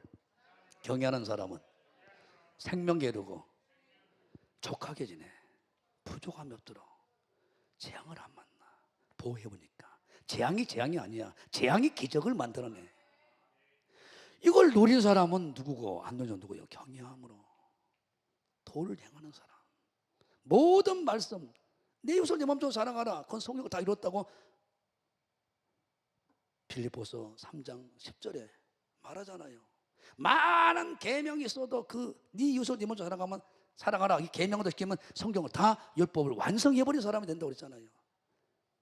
경외하는 사람은 생명 게으르고 족하게 지내. 부족함이 없도록 재앙을 안 만나. 보호해보니까 재앙이 아니야. 재앙이 기적을 만들어내. 이걸 누린 사람은 누구고 안 누린 누구예요? 경외함으로 도를 행하는 사람. 모든 말씀 내 이웃을 내 마음대로 사랑하라. 그건 성경을 다 이뤘다고 빌립보서 3장 10절에 말하잖아요. 많은 계명이 있어도 네 이웃을 네 마음대로 사랑하라. 이 계명을 지키면 성경을 다 율법을 완성해버린 사람이 된다고 그랬잖아요.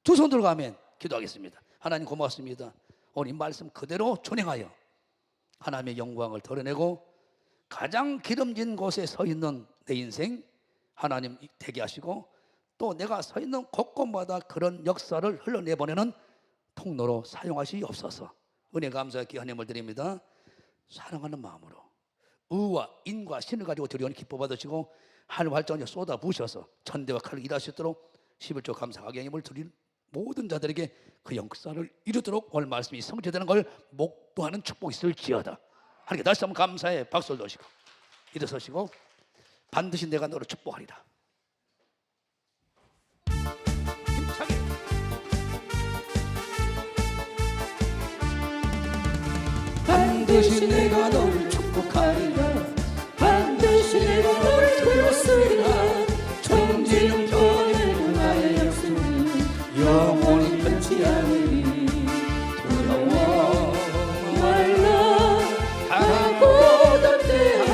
두 손 들고 아멘. 기도하겠습니다. 하나님 고맙습니다. 오늘 이 말씀 그대로 준행하여 하나님의 영광을 드러내고 가장 기름진 곳에 서 있는 내 인생 하나님 되게 하시고 또 내가 서 있는 곳곳마다 그런 역사를 흘러내보내는 통로로 사용하시옵소서. 은혜 감사의 하나님을 드립니다. 사랑하는 마음으로 의와 인과 신을 가지고 드리오니 기뻐 받으시고 하늘 활전에 쏟아 부으셔서 천대와 칼을 일할 수 있도록 11조 감사 악영임을 드릴 모든 자들에게 그 역사를 이루도록 오늘 말씀이 성취되는 걸 목도하는 축복이 있을지어다. 하나님께 다시 한번 감사의 박수를 넣으시고 일어서시고 반드시 내가 너를 축복하리라. 힘차게 반드시 내가 너를 축복하리라. 반드시 내가 너를 들었으리라. 정지는 변해도 나의 약속은 영원히 변치 않으리. 두려워 말라 하고던 때야.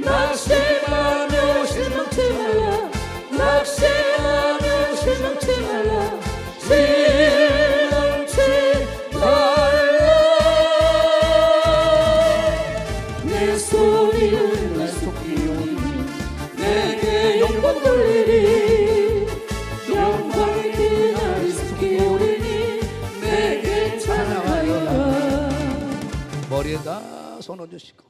낙심하며 실망치 말라. 낙심하며 실망치 말라. 실망치 말라. 내 소리를 날 속히 오니 내게 영광 돌리리. 영광이 그날이 속히 오리니 내게 찬양하여라. 머리에다 손 얹으시고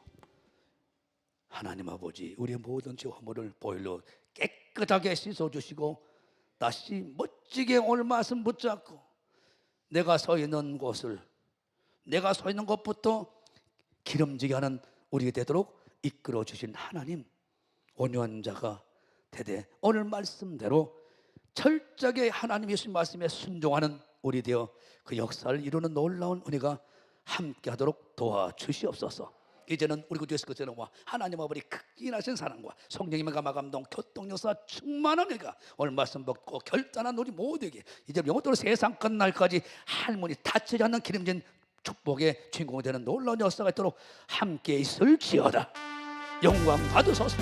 하나님 아버지 우리의 모든 죄 허물을 보혈로 깨끗하게 씻어주시고 다시 멋지게 오늘 말씀 붙잡고 내가 서 있는 곳을 내가 서 있는 곳부터 기름지게 하는 우리가 되도록 이끌어 주신 하나님 온유한 자가 되되 오늘 말씀대로 철저하게 하나님 예수님 말씀에 순종하는 우리 되어 그 역사를 이루는 놀라운 은혜가 함께하도록 도와주시옵소서. 이제는 우리 구주에서 그처럼 하나님 아버지 극진하신 사랑과 성령님의 감화감동 교통역사 충만한 은혜가 오늘 말씀 받고 결단한 우리 모두에게 이제 영원토록 세상 끝날까지 할머니 다치지 않는 기름진 축복의 주인공이 되는 놀라운 역사가 있도록 함께 있을지어다. 영광 받으소서.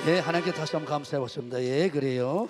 예, 하나님께 다시 한번 감사해 보십니다. 예, 그래요.